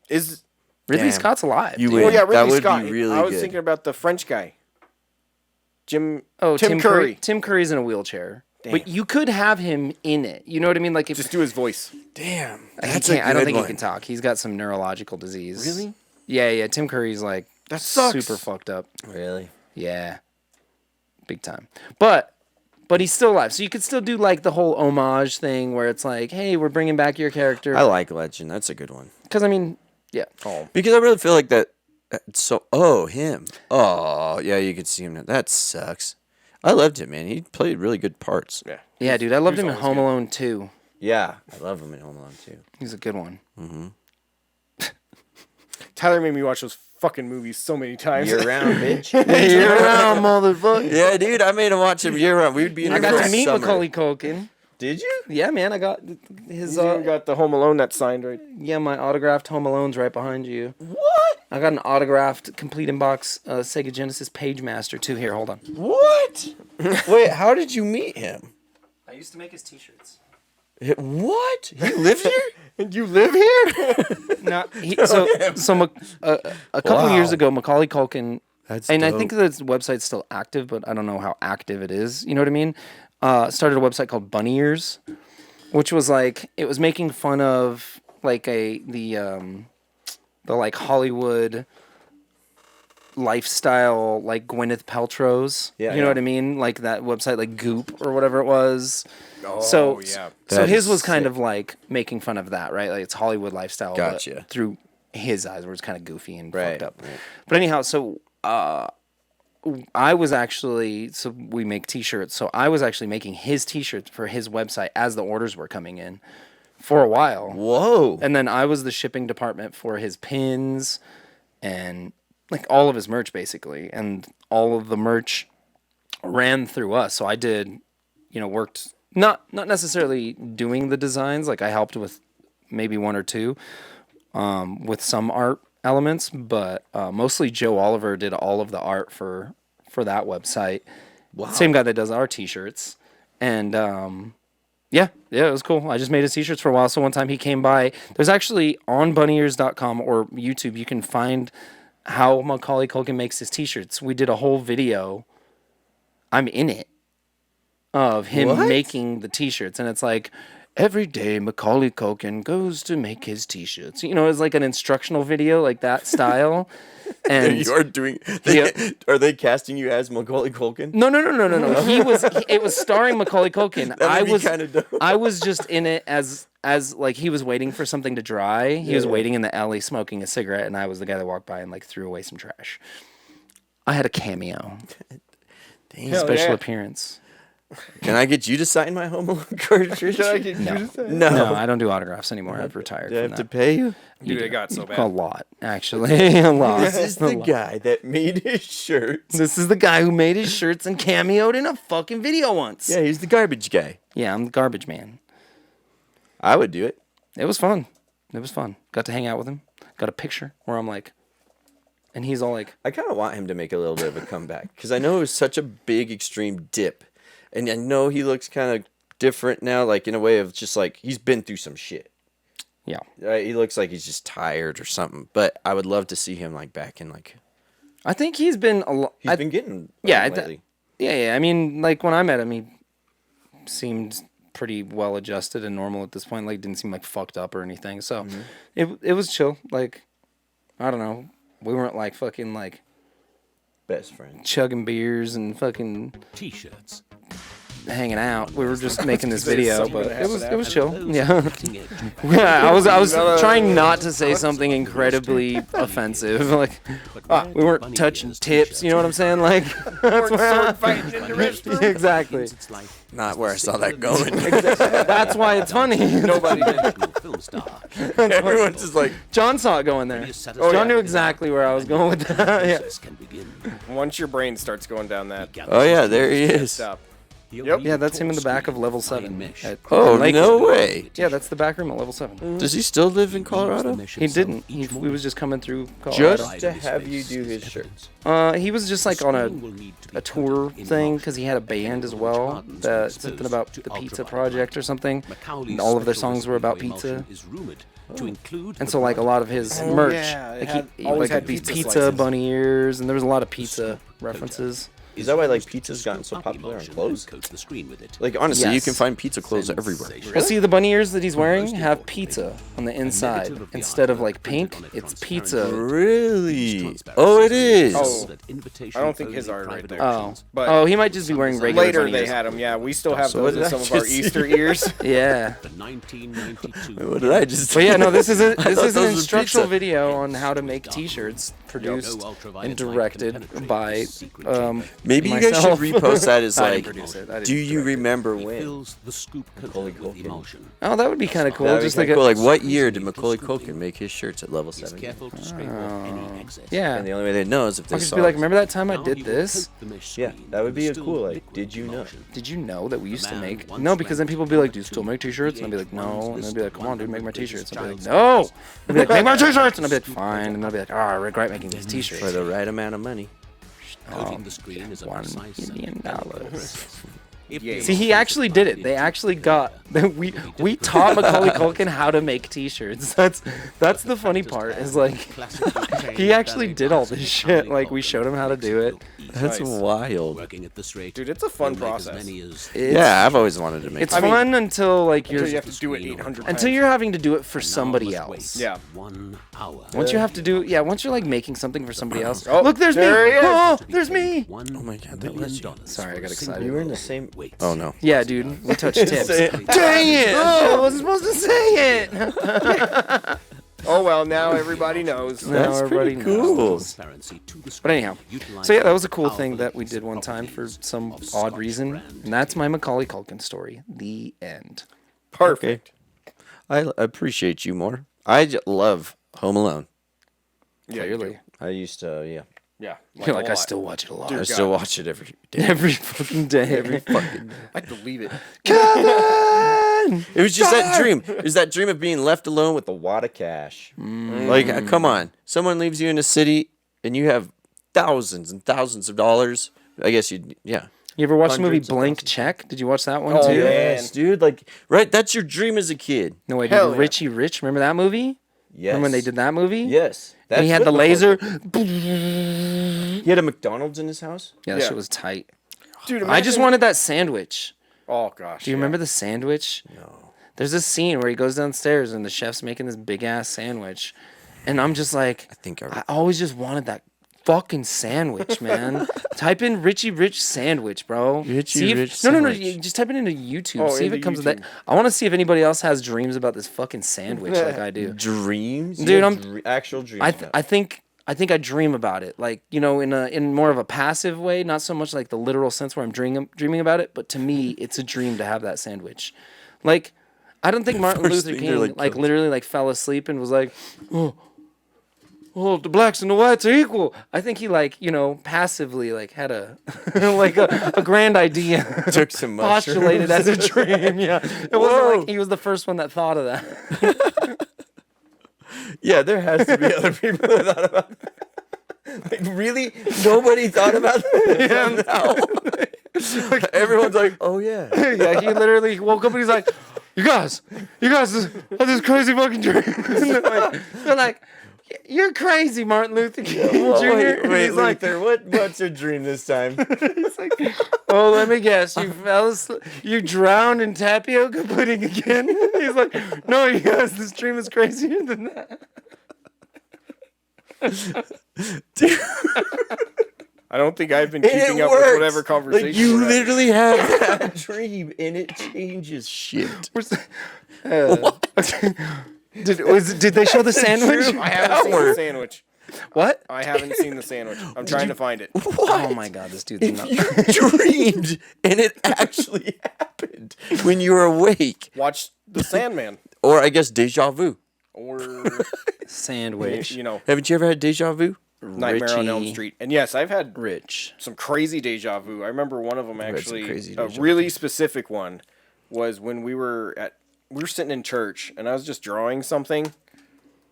Is
Ridley
Damn.
Scott's alive.
You
dude.
would.
oh yeah,
That
Ridley
would be
Scott.
really
I was
good.
thinking about the French guy. Tim
Tim
Curry.
Tim Curry's in a wheelchair. But you could have him in it. You know what I mean? Like if
Just do his voice.
Damn,
he
that's
can't,
a
I don't
good
think
one.
he can talk. He's got some neurological disease.
Really?
Yeah. Tim Curry's like
That sucks.
super fucked up.
Really?
Yeah. Big time. But he's still alive. So you could still do like the whole homage thing where it's like, hey, we're bringing back your character.
I like Legend. That's a good one.
Because I mean, yeah.
Because I really feel like that. So, him. Oh, yeah, you could see him. That sucks. I loved him, man. He played really good parts.
Yeah.
Yeah, dude. I loved
He
him
was
in
always
Home
good.
Alone 2.
Yeah, I love him in Home Alone too.
He's a good one.
Tyler made me watch those fucking movies so many times.
Year round, bitch.
You're around, motherfucker.
Yeah, dude, I made him watch him year round. We'd be in
I
the
got to meet
summer.
Macaulay Culkin.
Did you?
Yeah, man, I got his
He's even got the Home Alone that's signed right.
yeah, my autographed Home Alone's right behind you.
What?
I got an autographed complete in box Sega Genesis Page Master too. Here, hold on.
What? Wait, how did you meet him?
I used to make his T-shirts.
What? He lives here?
And you live here?
A couple
Wow.
years ago, Macaulay Culkin,
That's
and I
dope.
think the website's still active, but I don't know how active it is. You know what I mean? Started a website called Bunny Ears, which was like it was making fun of like the like Hollywood lifestyle, like Gwyneth Paltrow's.
Yeah,
you know
yeah.
what I mean? Like that website, like Goop or whatever it was.
Oh,
So
yeah.
So
That
his
is
was kind
sick.
of like making fun of that, right? Like it's Hollywood lifestyle, but
Gotcha.
through his eyes, where it's kind of goofy and
Right,
fucked up.
right.
But anyhow, so I was actually we make T-shirts. So I was actually making his T-shirts for his website as the orders were coming in for a while.
Whoa.
And then I was the shipping department for his pins and like all of his merch basically, and all of the merch ran through us. So I did, worked not necessarily doing the designs. Like I helped with maybe one or two with some art elements, but mostly Joe Oliver did all of the art for that website. Wow. Same guy that does our T-shirts, and yeah, it was cool. I just made his T-shirts for a while. So one time he came by. There's actually on bunnyears.com or YouTube, you can find how Macaulay Culkin makes his T-shirts. We did a whole video. I'm in it of him
What?
making the T-shirts, and it's like every day Macaulay Culkin goes to make his T-shirts. It's like an instructional video, like that style. And
You're doing. Are they casting you as Macaulay Culkin?
No. It was starring Macaulay Culkin.
That would be kinda dope.
I was just in it as like he was waiting for something to dry. He was waiting in the alley smoking a cigarette, and I was the guy that walked by and like threw away some trash. I had a cameo, special appearance.
Can I get you to sign my Home Alone cartridge?
No, I don't do autographs anymore. I've retired
Do I
from
have to
that.
pay you?
Dude, it got so
A
bad.
lot, actually. A lot.
This is the guy that made his shirts.
This is the guy who made his shirts and cameoed in a fucking video once.
Yeah, he's the garbage guy.
Yeah, I'm the garbage man.
I would do it.
It was fun. Got to hang out with him. Got a picture where I'm like, and he's all like,
I kind of want him to make a little bit of a comeback because I know it was such a big extreme dip, and I know he looks kind of different now, like in a way of just like he's been through some shit.
yeah.
Right? He looks like he's just tired or something. But I would love to see him like back in like
I think he's been a lot.
he's been getting
yeah,
lately.
yeah. I mean, like when I met him, he seemed pretty well adjusted and normal at this point. Like didn't seem like fucked up or anything. So it was chill. Like I don't know. We weren't like fucking like
Best friend.
chugging beers and fucking
T-shirts.
hanging out. We were just making this video,
something
but
gonna
it was
happen
chill. Yeah. Yeah, I was trying not to say something incredibly offensive. Like we weren't touching tips, you know what I'm saying? Like exactly.
Not where I saw that going.
That's why it's funny.
Nobody film star.
Everyone's just like,
John saw it going there. John knew exactly where I was going with that. Yeah.
Can begin.
Once your brain starts going down that,
oh yeah, there he is.
stop.
Yep.
Yeah, that's him in the back of level 7. at
Oh
Lakewood.
no way!
Yeah, that's the back room at level 7.
Does he still live in Colorado?
He didn't. He was just coming through Colorado.
Just to have you do his shirts.
He was just like on a tour thing because he had a band as well. That something about the pizza project or something. And all of their songs were about pizza. And so like a lot of his merch,
yeah, it
like
had-
he
always
like
had
these
pizza
pizza
slices.
bunny ears, and there was a lot of pizza references.
Is that why like pizza's gotten so popular on clothes? Like honestly, you
Yes.
can find pizza clothes everywhere.
Well, see, the bunny ears that he's wearing have pizza on the inside instead of like pink. It's pizza.
Really? Oh, it is.
Oh, I don't think his are right there.
Oh,
But
oh, he might just be wearing regular
later
bunny
they
ears.
had them. Yeah, we still have
So what
those in
did I
some of our
just see?
Easter ears.
Yeah.
What did I just?
But yeah, no, this is
I
this
thought
is an
those were
instructional
pizza.
video on how to make T-shirts produced and directed by
Maybe you guys should
myself.
repost that as
I
like,
didn't produce it. I
do
didn't
you
direct it.
remember
He
when?
fills the scoop container with emotion.
Oh, that would be kind of cool.
That'd be
Just
kinda
like
cool.
a,
Like, what year did Macaulay Culkin make his shirts at level
He's
7?
careful to scrape off any excess.
yeah.
And the only way they know is if
I
they
could just
saw
be like,
it.
remember that time I
Now
did
he will
this?
coat the mesh
Yeah,
screen
that would
with
be a
still
cool, like,
liquid
did you know?
emulsion.
Did you know that we used to
man
make?
once
No, because then
ran
people would be like, do you
to
still make t-shirts? And I'd be like,
create
no.
one's
And they'd be like,
list
come on, dude,
of
make my
100
t-shirts. I'd be like,
greatest
no.
child
They'd be like, make my t-shirts. And I'd be like, fine. And I'd be like, oh, I regret making these
For
t-shirts.
the right amount of money.
Coating the screen is a
$1
precise and
million.
delicate process. If
Yeah.
the
See, he
emulsion
actually
is
did it.
divided
They
into
actually
two
got we taught Macaulay Culkin how to make t-shirts. That's the funny part. Is like he actually did all this shit. Like we showed him how to do it.
That's
Nice.
wild.
Working at this rate,
Dude, it's a fun
he'll make as
process.
many as
Yeah, I've always wanted to make
It's
that.
fun until like
Until you
you're
have to do it 800 times.
until you're having to do it for
now
somebody
must
else.
wait
Yeah.
1 hour.
Once you have to do, yeah. Once you're like making something for somebody else.
Oh,
Look, there's
there
me.
he is.
Oh, there's me.
Oh my God, that was you.
Sorry, I got excited.
You were in the same. Oh no.
Yeah, dude. We touched tips.
Say
Dang
it.
it! I wasn't supposed to say it.
Oh well, now everybody knows.
Now
That's
everybody
pretty cool.
knows.
Transparency to the
But
screen,
anyhow,
utilizing
so yeah, that was a cool
powerful
thing that we did
adhesive
one time for
properties
some
of
odd
Scotch
reason,
brand.
and that's my Macaulay Culkin story. The end.
Perfect.
I appreciate you more. I love Home Alone.
Yeah,
Clearly,
I used to, yeah.
Yeah.
you're like
a
I
lot.
still watch it a lot.
I still watch it every day.
Every fucking day.
Every fucking day.
I believe it.
Kevin!
It was just that dream. It was that dream of being left alone with a wad of cash. Like, come on. Someone leaves you in a city and you have thousands and thousands of dollars. I guess you'd, yeah.
You ever watch the movie
Hundreds of
Blank
thousands.
Check? Did you watch that one
Oh,
too?
yeah.
Yes, dude. Like, right? That's your dream as a kid.
No, wait,
Hell
dude,
yeah.
Richie Rich. Remember that movie?
Yes.
Remember when they did that movie?
Yes.
And he
That's
had the
what
laser.
He had a McDonald's in his house?
Yeah, that
Yeah.
shit was tight.
Dude,
I just
imagine-
wanted that sandwich.
Oh gosh.
Do you remember the sandwich? No. There's a scene where he goes downstairs and the chef's making this big ass sandwich, and I'm just like, I always just wanted that fucking sandwich, man. Type in Richie Rich sandwich, bro.
Richie
See if,
Rich
no,
sandwich.
you just type it into YouTube.
Oh,
see if
into
it comes with
YouTube.
that. I want to see if anybody else has dreams about this fucking sandwich like I do.
Dreams?
Dude,
You have
I'm-
actual dreams.
I think I dream about it, like in more of a passive way, not so much like the literal sense where I'm dreaming about it. But to me, it's a dream to have that sandwich. Like, I don't think Martin
First
Luther
thing they're
King
like,
literally like fell asleep and was like, oh, the blacks and the whites are equal. I think he passively had a a grand idea
Took some mushrooms.
postulated as a dream. Yeah, it wasn't like he was the first one that thought of that.
Yeah, there has to be other people that thought about that. Like, really? Nobody thought about that? No. Everyone's like, oh, yeah.
Yeah, he literally woke up and he's like, you guys had this crazy fucking dream. they're like, you're crazy, Martin Luther King Jr.
Wait,
He's like,
Luther, what's your dream this time?
he's like, oh, let me guess, you fell asleep, you drowned in tapioca pudding again? He's like, no, you guys, this dream is crazier than that.
I don't think I've been
And
keeping
it
up
works.
with whatever conversation.
Like, you
we're having.
literally have that dream, and it changes shit.
Did they show the sandwich?
I haven't seen the sandwich.
What?
I haven't seen the sandwich. I'm trying to find it.
Oh my god, this dude's nuts.
You dreamed, and it actually happened when you were awake.
Watch The Sandman.
Or, I guess, deja vu.
Or,
Sandwich.
Haven't you ever had deja vu?
Nightmare on Elm
Richie
Street. And yes, I've had
Rich.
some crazy deja vu. I remember one of them
had some
actually,
crazy
a
deja
really specific one, was when we were sitting in church and I was just drawing something.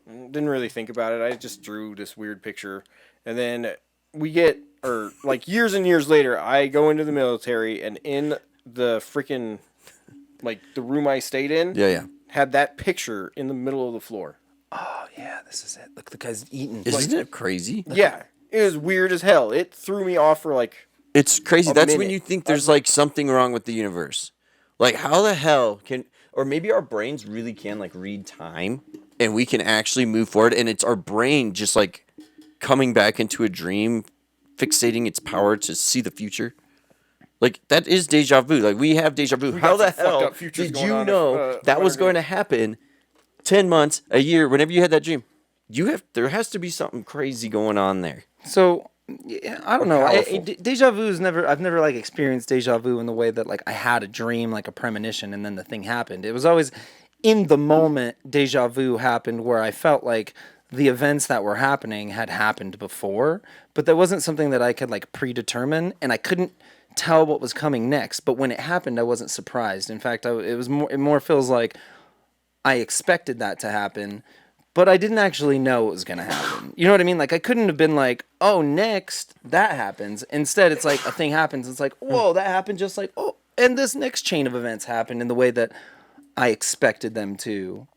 Didn't really think about it. I just drew this weird picture, and then years and years later, I go into the military, and in the freaking the room I stayed in,
Yeah.
had that picture in the middle of the floor.
Oh yeah, this is it. Look, the guy's eating.
Isn't it crazy?
Yeah, it was weird as hell. It threw me off for
It's crazy.
A
That's when
minute.
you think there's something wrong with the universe. Like, how the hell or maybe our brains really can read time, and we can actually move forward, and it's our brain just coming back into a dream, fixating its power to see the future. Like, that is deja vu. Like, we have deja vu. How
got
the
some fucked
hell
up futures
did
going
you
on
know
if,
that was
whatever.
going to happen 10 months, a year, whenever you had that dream? There has to be something crazy going on there.
So Yeah, I don't know. Deja vu's never. I've never like experienced deja vu in the way that like I had a dream, like a premonition, and then the thing happened. It was always in the moment. Deja vu happened where I felt like the events that were happening had happened before, but that wasn't something that I could like predetermine, and I couldn't tell what was coming next. But when it happened, I wasn't surprised. In fact, it was more. It more feels like I expected that to happen, but I didn't actually know it was going to happen. You know what I mean? Like, I couldn't have been like, oh, next, that happens. Instead, it's like a thing happens. It's like, whoa, that happened just like, oh, and this next chain of events happened in the way that I expected them to.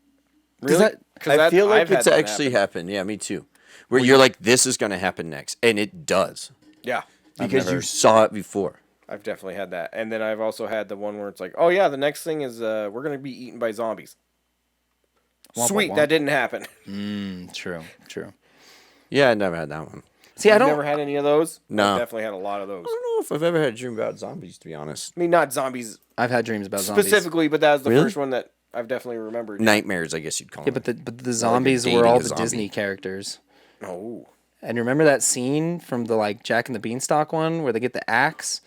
Really?
I feel like
I've had
it's
that
actually happened. Yeah, me too. Where you're like, this is going to happen next. And it does.
Yeah.
Because you saw it before.
I've definitely had that. And then I've also had the one where it's like, oh, yeah, the next thing is we're going to be eaten by zombies. Sweet, that didn't happen.
True.
Yeah, I never had that one.
See,
You've never had any of those?
No.
I've definitely had a lot of those.
I don't know if I've ever had a dream about zombies, to be honest.
I mean, not zombies
I've had dreams about zombies.
specifically, but that was the
Really?
first one that I've definitely remembered.
Nightmares, I guess you'd call
Yeah,
them.
but the zombies
dating
were all
a
the
zombie.
Disney characters.
Oh.
And remember that scene from the like Jack and the Beanstalk one where they get the axe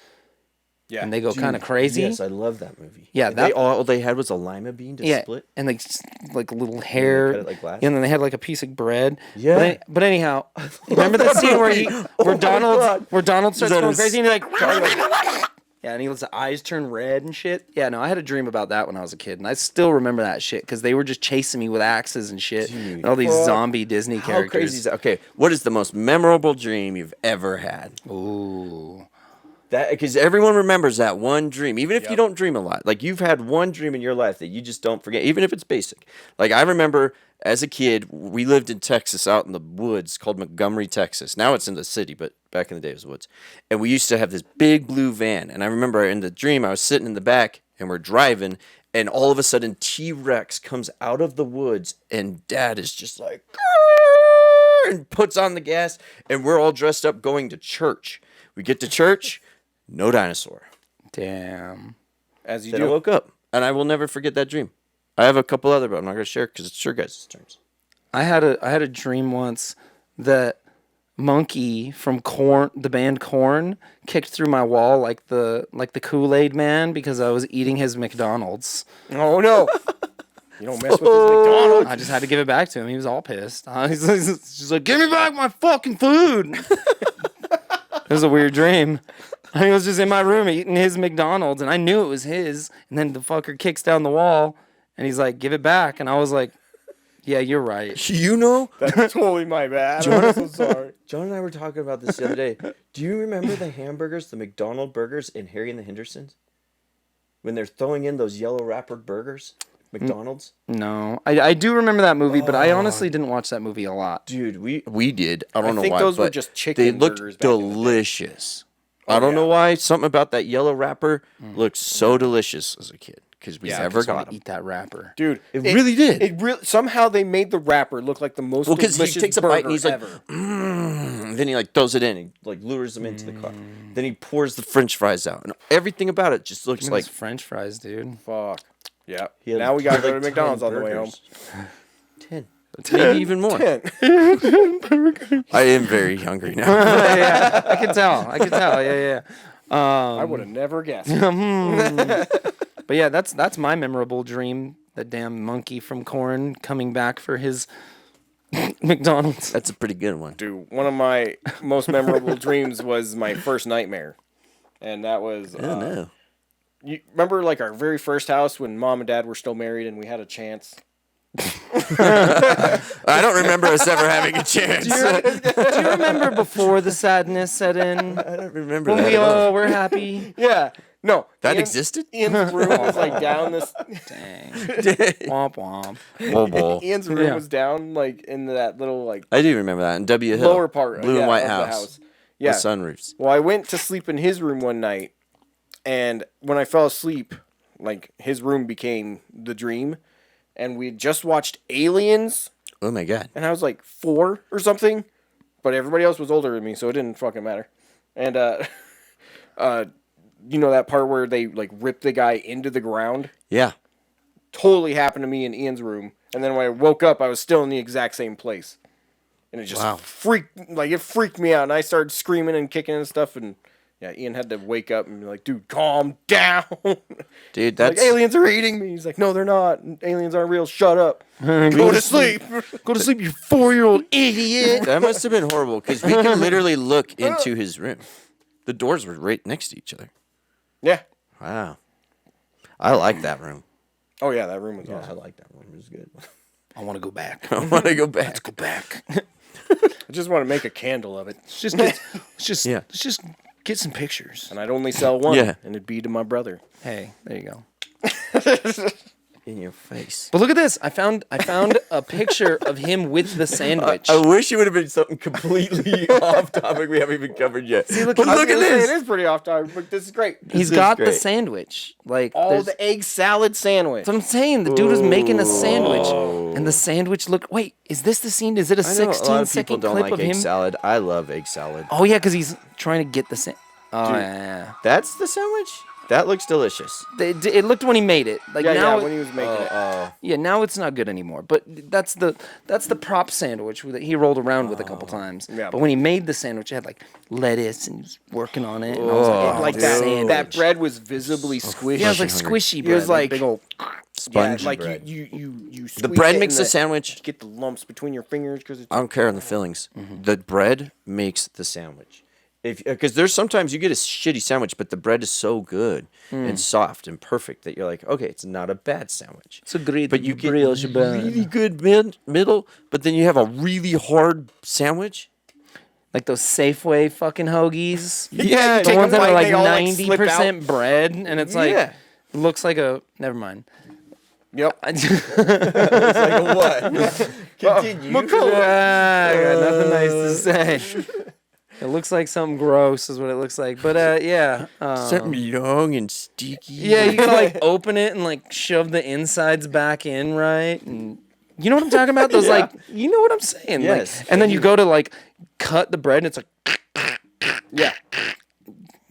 Yeah.
and they go kind of crazy?
Yes, I love that movie.
Yeah,
And
that-
all they had was a lima bean to
Yeah,
split.
and like little hair,
cut it like glass?
and then they had like a piece of bread.
Yeah.
But anyhow, remember that scene where Donald starts
that
going
a
crazy and he's like, yeah, and he lets the eyes turn red and shit. Yeah, no, I had a dream about that when I was a kid, and I still remember that shit because they were just chasing me with axes and shit, and all these zombie Disney
How
characters.
crazy is that? Okay, what is the most memorable dream you've ever had?
Ooh.
That because everyone remembers that one dream, even if you don't dream a lot. Like you've had one dream in your life that you just don't forget, even if it's basic. Like I remember as a kid, we lived in Texas, out in the woods called Montgomery, Texas. Now it's in the city, but back in the day it was woods. And we used to have this big blue van. And I remember in the dream, I was sitting in the back and we're driving, and all of a sudden T-Rex comes out of the woods, and Dad is just like, "Grrr," and puts on the gas, and we're all dressed up going to church. We get to church. No dinosaur.
Damn.
As you
Then I
do.
woke up, and I will never forget that dream. I have a couple other, but I'm not gonna share because it's your guys' terms.
I had a dream once that Monkey from Korn, the band Korn, kicked through my wall like the Kool-Aid Man because I was eating his McDonald's.
Oh, no. You don't mess with this McDonald's.
I just had to give it back to him. He was all pissed. He's just like, "Give me back my fucking food." It was a weird dream. I was just in my room eating his McDonald's, and I knew it was his. And then the fucker kicks down the wall, and he's like, "Give it back." And I was like, "Yeah, you're right."
You know,
That's totally my bad. I'm so sorry.
John and I were talking about this the other day. Do you remember the hamburgers, the McDonald burgers in Harry and the Hendersons? When they're throwing in those yellow wrappered burgers, McDonald's.
No, I do remember that movie, but I honestly didn't watch that movie a lot.
Dude, we did. I don't know
think
why,
those were
but
just chicken
they looked
burgers back in the day.
delicious. I don't know why. Something about that yellow wrapper looked so delicious as a kid because we never
I
got
want to
them.
eat that wrapper.
Dude,
It really did.
It really somehow they made the wrapper look like the most
Well, because
delicious
he takes a bite
burger
and he's like,
ever.
and then he like throws it in and like lures them into the car. Then he pours the French fries out, and everything about it just looks
Like
like
French fries, dude.
Fuck. Yeah.
he had
Now we gotta go
like
to McDonald's
10
on the way home.
burgers. 10, maybe even more.
10.
I am very hungry now.
Yeah, I can tell. Yeah.
I would have never guessed.
But yeah, that's my memorable dream. The damn monkey from Korn coming back for his McDonald's.
That's a pretty good one.
Dude, one of my most memorable dreams was my first nightmare. And that was
Oh no.
you remember like our very first house when Mom and Dad were still married and we had a chance?
I don't remember us ever having a chance.
Do you remember before the sadness set in?
I don't remember
When
that.
we
at all.
all were happy.
Yeah. No.
That existed?
Ian's room was like down this
Dang. Womp womp.
Ian's room
Yeah.
was down like in that little like
I do remember that in W Hill.
lower part
Blue and
yeah,
white
of the
house.
Yeah.
With sunroofs.
Well, I went to sleep in his room one night, and when I fell asleep, like his room became the dream, and we had just watched Aliens,
Oh my god.
and I was like 4 or something, but everybody else was older than me, so it didn't fucking matter. And you know that part where they like ripped the guy into the ground?
Yeah.
Totally happened to me in Ian's room, and then when I woke up, I was still in the exact same place. And it just freaked me out. And I started screaming and kicking and stuff. And yeah, Ian had to wake up and be like, dude, calm down.
Dude, that's
like, aliens are eating me. He's like, no, they're not. Aliens aren't real. Shut up. Go to sleep.
Go to sleep, you 4-year-old idiot.
that must have been horrible because we could literally look into his room. The doors were right next to each other.
Yeah.
Wow. I like that room.
Oh, yeah, that room was awesome.
I like that room. It was good.
I want to go back.
I want to go back.
Let's go back.
I just want to make a candle of it.
Let's just get some pictures.
And I'd only sell one.
Yeah.
And it'd be to my brother.
Hey, there you go.
In your face.
But look at this. I found a picture of him with the sandwich.
I wish it would have been something completely off topic we haven't even covered yet.
See, look,
but
I was
look at
It
this.
is pretty off topic, but this is great.
He's
is
got the
great.
sandwich. Like
All
there's-
the egg salad sandwich.
That's what I'm saying. The dude was making a sandwich, and the sandwich looked. Wait, is this the scene? Is it a
I know a lot of
16-second
people don't
clip
like
of
egg
him?
salad. I love egg salad.
Oh yeah, because he's trying to get the sandwich. Oh yeah.
That's the sandwich? That looks delicious.
It looked when he made it. Like
Yeah,
now,
yeah, when he was making it.
yeah, now it's not good anymore. But that's the prop sandwich that he rolled around with a couple times.
Yeah.
But when he made the sandwich, it had like lettuce and he was working on it. And I was like,
Like
dude.
that bread was visibly squishy.
Yeah, it was like
hungry.
squishy bread.
It was like
big old.
Spongy
like
bread.
you
The
squeeze
bread
it
makes
and
the sandwich.
You get the lumps between your fingers because it's
I don't care on the fillings. The bread makes the sandwich. Because there's sometimes you get a shitty sandwich, but the bread is so good and soft and perfect that you're like, okay, it's not a bad sandwich.
So great,
But you get
brioche bun.
really good middle, but then you have a really hard sandwich.
Like those Safeway fucking hoagies.
Yeah,
The
take
ones
a
that are
bite,
like
they all, like, slip
90% bread, and it's like
Yeah.
looks like a. Never mind.
Yep.
It's like what? Continue.
I got nothing nice to say. It looks like something gross, is what it looks like. But yeah.
Something long and sticky.
Yeah, you gotta like open it and like shove the insides back in, right? And you know what I'm talking about? Those like, you know what I'm saying?
Yes.
Like, and then you go to like cut the bread, and it's like,
Yeah.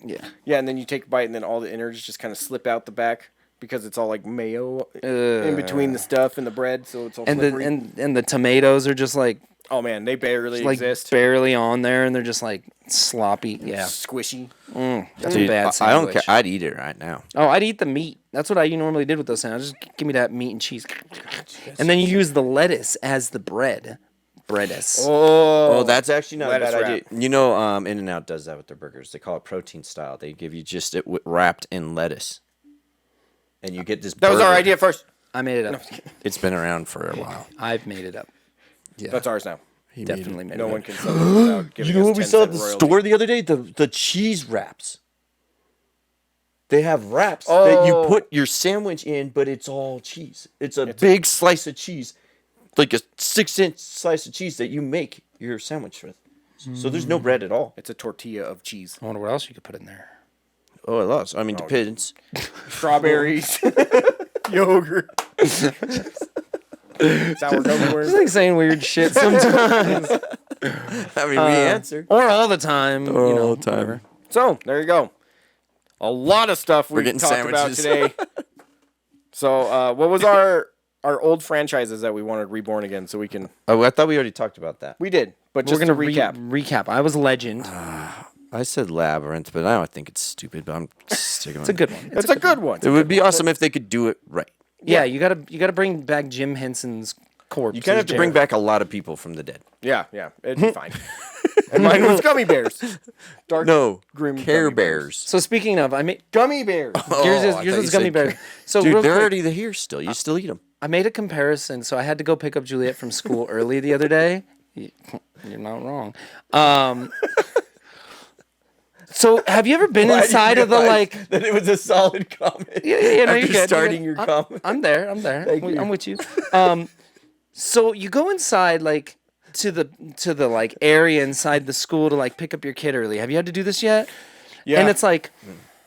yeah.
Yeah, and then you take a bite, and then all the innards just kind of slip out the back because it's all like mayo in between the stuff and the bread, so it's all
And
slippery.
and the tomatoes are just like
Oh man, they barely
like
exist.
barely on there, and they're just like sloppy. Yeah,
Squishy.
that's
Dude,
a bad
I
sandwich.
don't care. I'd eat it right now.
Oh, I'd eat the meat. That's what I normally did with those sandwiches. Just give me that meat and cheese, and then you use the lettuce as the bread. Breadis.
Oh, that's actually not a
lettuce
bad idea. You know, In-N-Out does that with their burgers. They call it protein style. They give you just it wrapped in lettuce, and you get this.
That was our
burger.
idea first.
I made it up.
It's been around for a while.
I've made it up.
That's ours now.
Definitely made
No
it
one
up.
can sell it without giving
You know
us
what we
10
saw at
cent
the
royalty.
store the other day? The cheese wraps. They have wraps that you put your sandwich in, but it's all cheese. It's a big slice of cheese, like a 6-inch slice of cheese that you make your sandwich with. So there's no bread at all.
It's a tortilla of cheese.
I wonder what else you could put in there.
Oh, I lost. I mean, depends.
Strawberries. Yogurt. Sour gummy worms.
It's like saying weird shit sometimes,
I mean, we answer.
or all the time. You know,
all the time.
whatever.
So, there you go. A lot of stuff we
getting
talked about
sandwiches.
today. So, what was our old franchises that we wanted reborn again so we can...
Oh, I thought we already talked about that.
We did, but
We're
just
gonna
to recap.
recap. I was Legend.
I said Labyrinth, but I don't think it's stupid, but I'm sticking with
It's a good one.
It's a good one.
It would be awesome if they could do it right.
Yeah, you gotta bring back Jim Henson's corpse.
You kind of have
as
to bring
Jared.
back a lot of people from the dead.
Yeah, it'd be fine. And mine was gummy bears. Dark,
No,
grim
Care
gummy
Bears.
So speaking of, I made
Gummy bears.
yours
I
is
thought
yours
you
is gummy
said
bear. So
Dude,
real
they're
quick,
already here still. You still eat them.
I made a comparison. So I had to go pick up Juliet from school early the other day. You're not wrong. So have you ever been inside of the like?
That it was a solid comment.
Yeah, no, you're
After
good.
starting
You're
your
good.
comment.
I'm there. I'm with you. So you go inside like to the like area inside the school to like pick up your kid early. Have you had to do this yet?
Yeah.
And it's like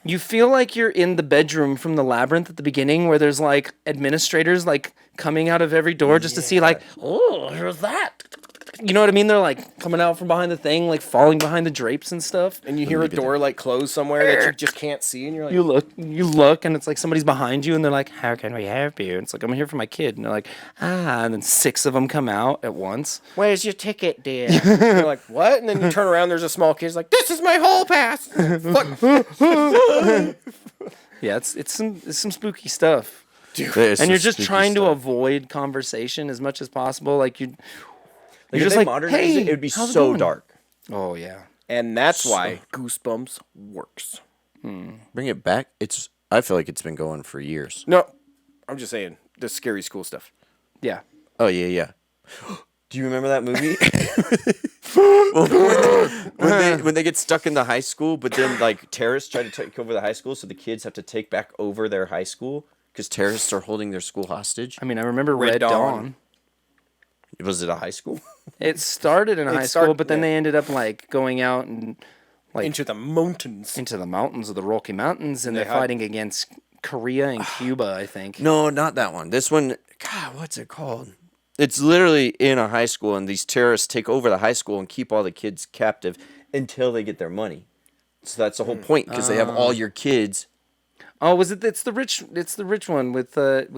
you feel like you're in the bedroom from the Labyrinth at the beginning where there's like administrators like coming out of every door just to see like, oh, here's that. you know what I mean? They're like coming out from behind the thing, like falling behind the drapes and stuff.
And you hear a door like close somewhere that you just can't see, and you're like,
You look, and it's like somebody's behind you, and they're like, "How can we help you?" And it's like, "I'm here for my kid." And they're like, "Ah," and then 6 of them come out at once.
"Where's your ticket, dear?" You're like, "What?" And then you turn around, there's a small kid. He's like, "This is my hall pass."
Yeah, it's some spooky stuff.
There's
And
some
you're just
spooky
trying to
stuff.
avoid conversation as much as possible. Like
Like,
you're
if
just
they
like,
modernize
"Hey,
it, it would be
how's it
so
going?"
dark.
Oh yeah.
And that's why Goosebumps works.
Bring it back. I feel like it's been going for years.
No, I'm just saying the scary school stuff.
Yeah.
Oh yeah. Do you remember that movie? when they get stuck in the high school, but then like terrorists try to take over the high school, so the kids have to take back over their high school because terrorists are holding their school hostage.
I mean, I remember
Red
Red
Dawn.
Dawn.
Was it a high school?
It started in high school,
started-
but then
yeah.
they ended up like going out and like
Into the mountains.
into the mountains of the Rocky Mountains, and they're
They hide-
fighting against Korea and Cuba, I think.
No, not that one. This one, God, what's it called? It's literally in a high school, and these terrorists take over the high school and keep all the kids captive until they get their money. So that's the whole point, because they have all your kids.
Oh, was it? It's the rich one with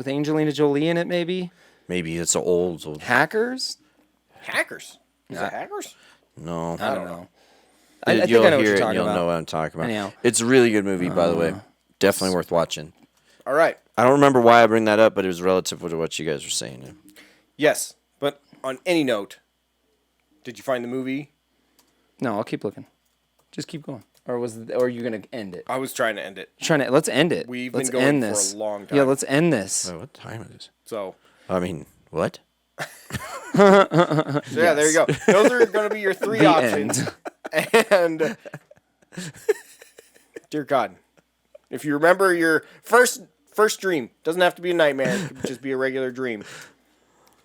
Angelina Jolie in it, maybe.
Maybe it's an old.
Hackers?
Hackers. Is it hackers?
No,
I don't know. I think
you'll
I know what
hear
you're
it.
talking
You'll
about.
know what I'm talking about.
Anyhow.
It's a really good movie, by the way. Definitely worth watching.
All right.
I don't remember why I bring that up, but it was relative to what you guys were saying.
Yes, but on any note, did you find the movie?
No, I'll keep looking. Just keep going. Or are you gonna end it?
I was trying to end it.
Let's end it.
We've
Let's
been going
end
for
this.
a long time.
Yeah, let's end this.
Wait, what time is it?
So,
I mean, what?
yeah, there you go. Those are going to be your 3
The
options. And, dear God, if you remember your first dream, doesn't have to be a nightmare. It could just be a regular dream.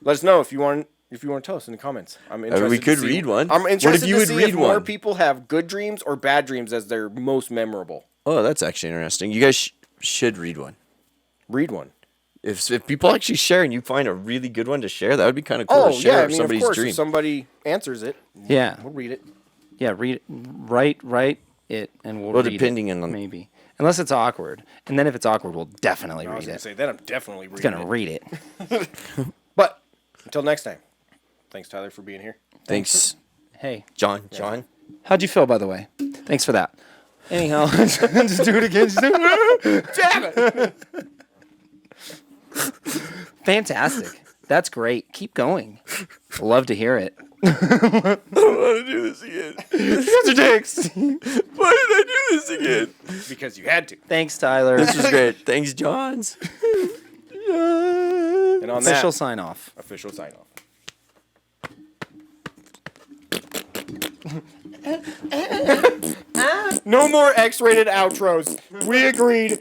Let us know if you want to tell us in the comments. I'm interested.
we could
to see,
read one.
I'm
What if
interested
you
to
would
see
read
if more
one?
people have good dreams or bad dreams as their most memorable.
Oh, that's actually interesting. You guys should read one.
Read one.
If people actually share and you find a really good one to share, that would be kind of cool to share
yeah. I
of
mean,
somebody's
of course,
dream.
if somebody answers it,
Yeah.
we'll read it.
Yeah, write it, and we'll
Well,
read
depending
it,
on-
maybe. Unless it's awkward. And then if it's awkward, we'll definitely
I was
read
going
it.
to say that I'm definitely reading
Gonna
it.
read it.
But until next time, thanks Tyler for being here.
Thanks,
Hey,
John.
how'd you feel, by the way? Thanks for that. Anyhow, just do it again. Just do it.
Damn it!
Fantastic. That's great. Keep going. Love to hear it.
I don't want to do this again.
Those are dicks.
Why did I do this again?
Because you had to.
Thanks, Tyler.
This was great. Thanks, Johns.
And on
Official
that,
sign off.
official sign off. No more X-rated outros. We agreed.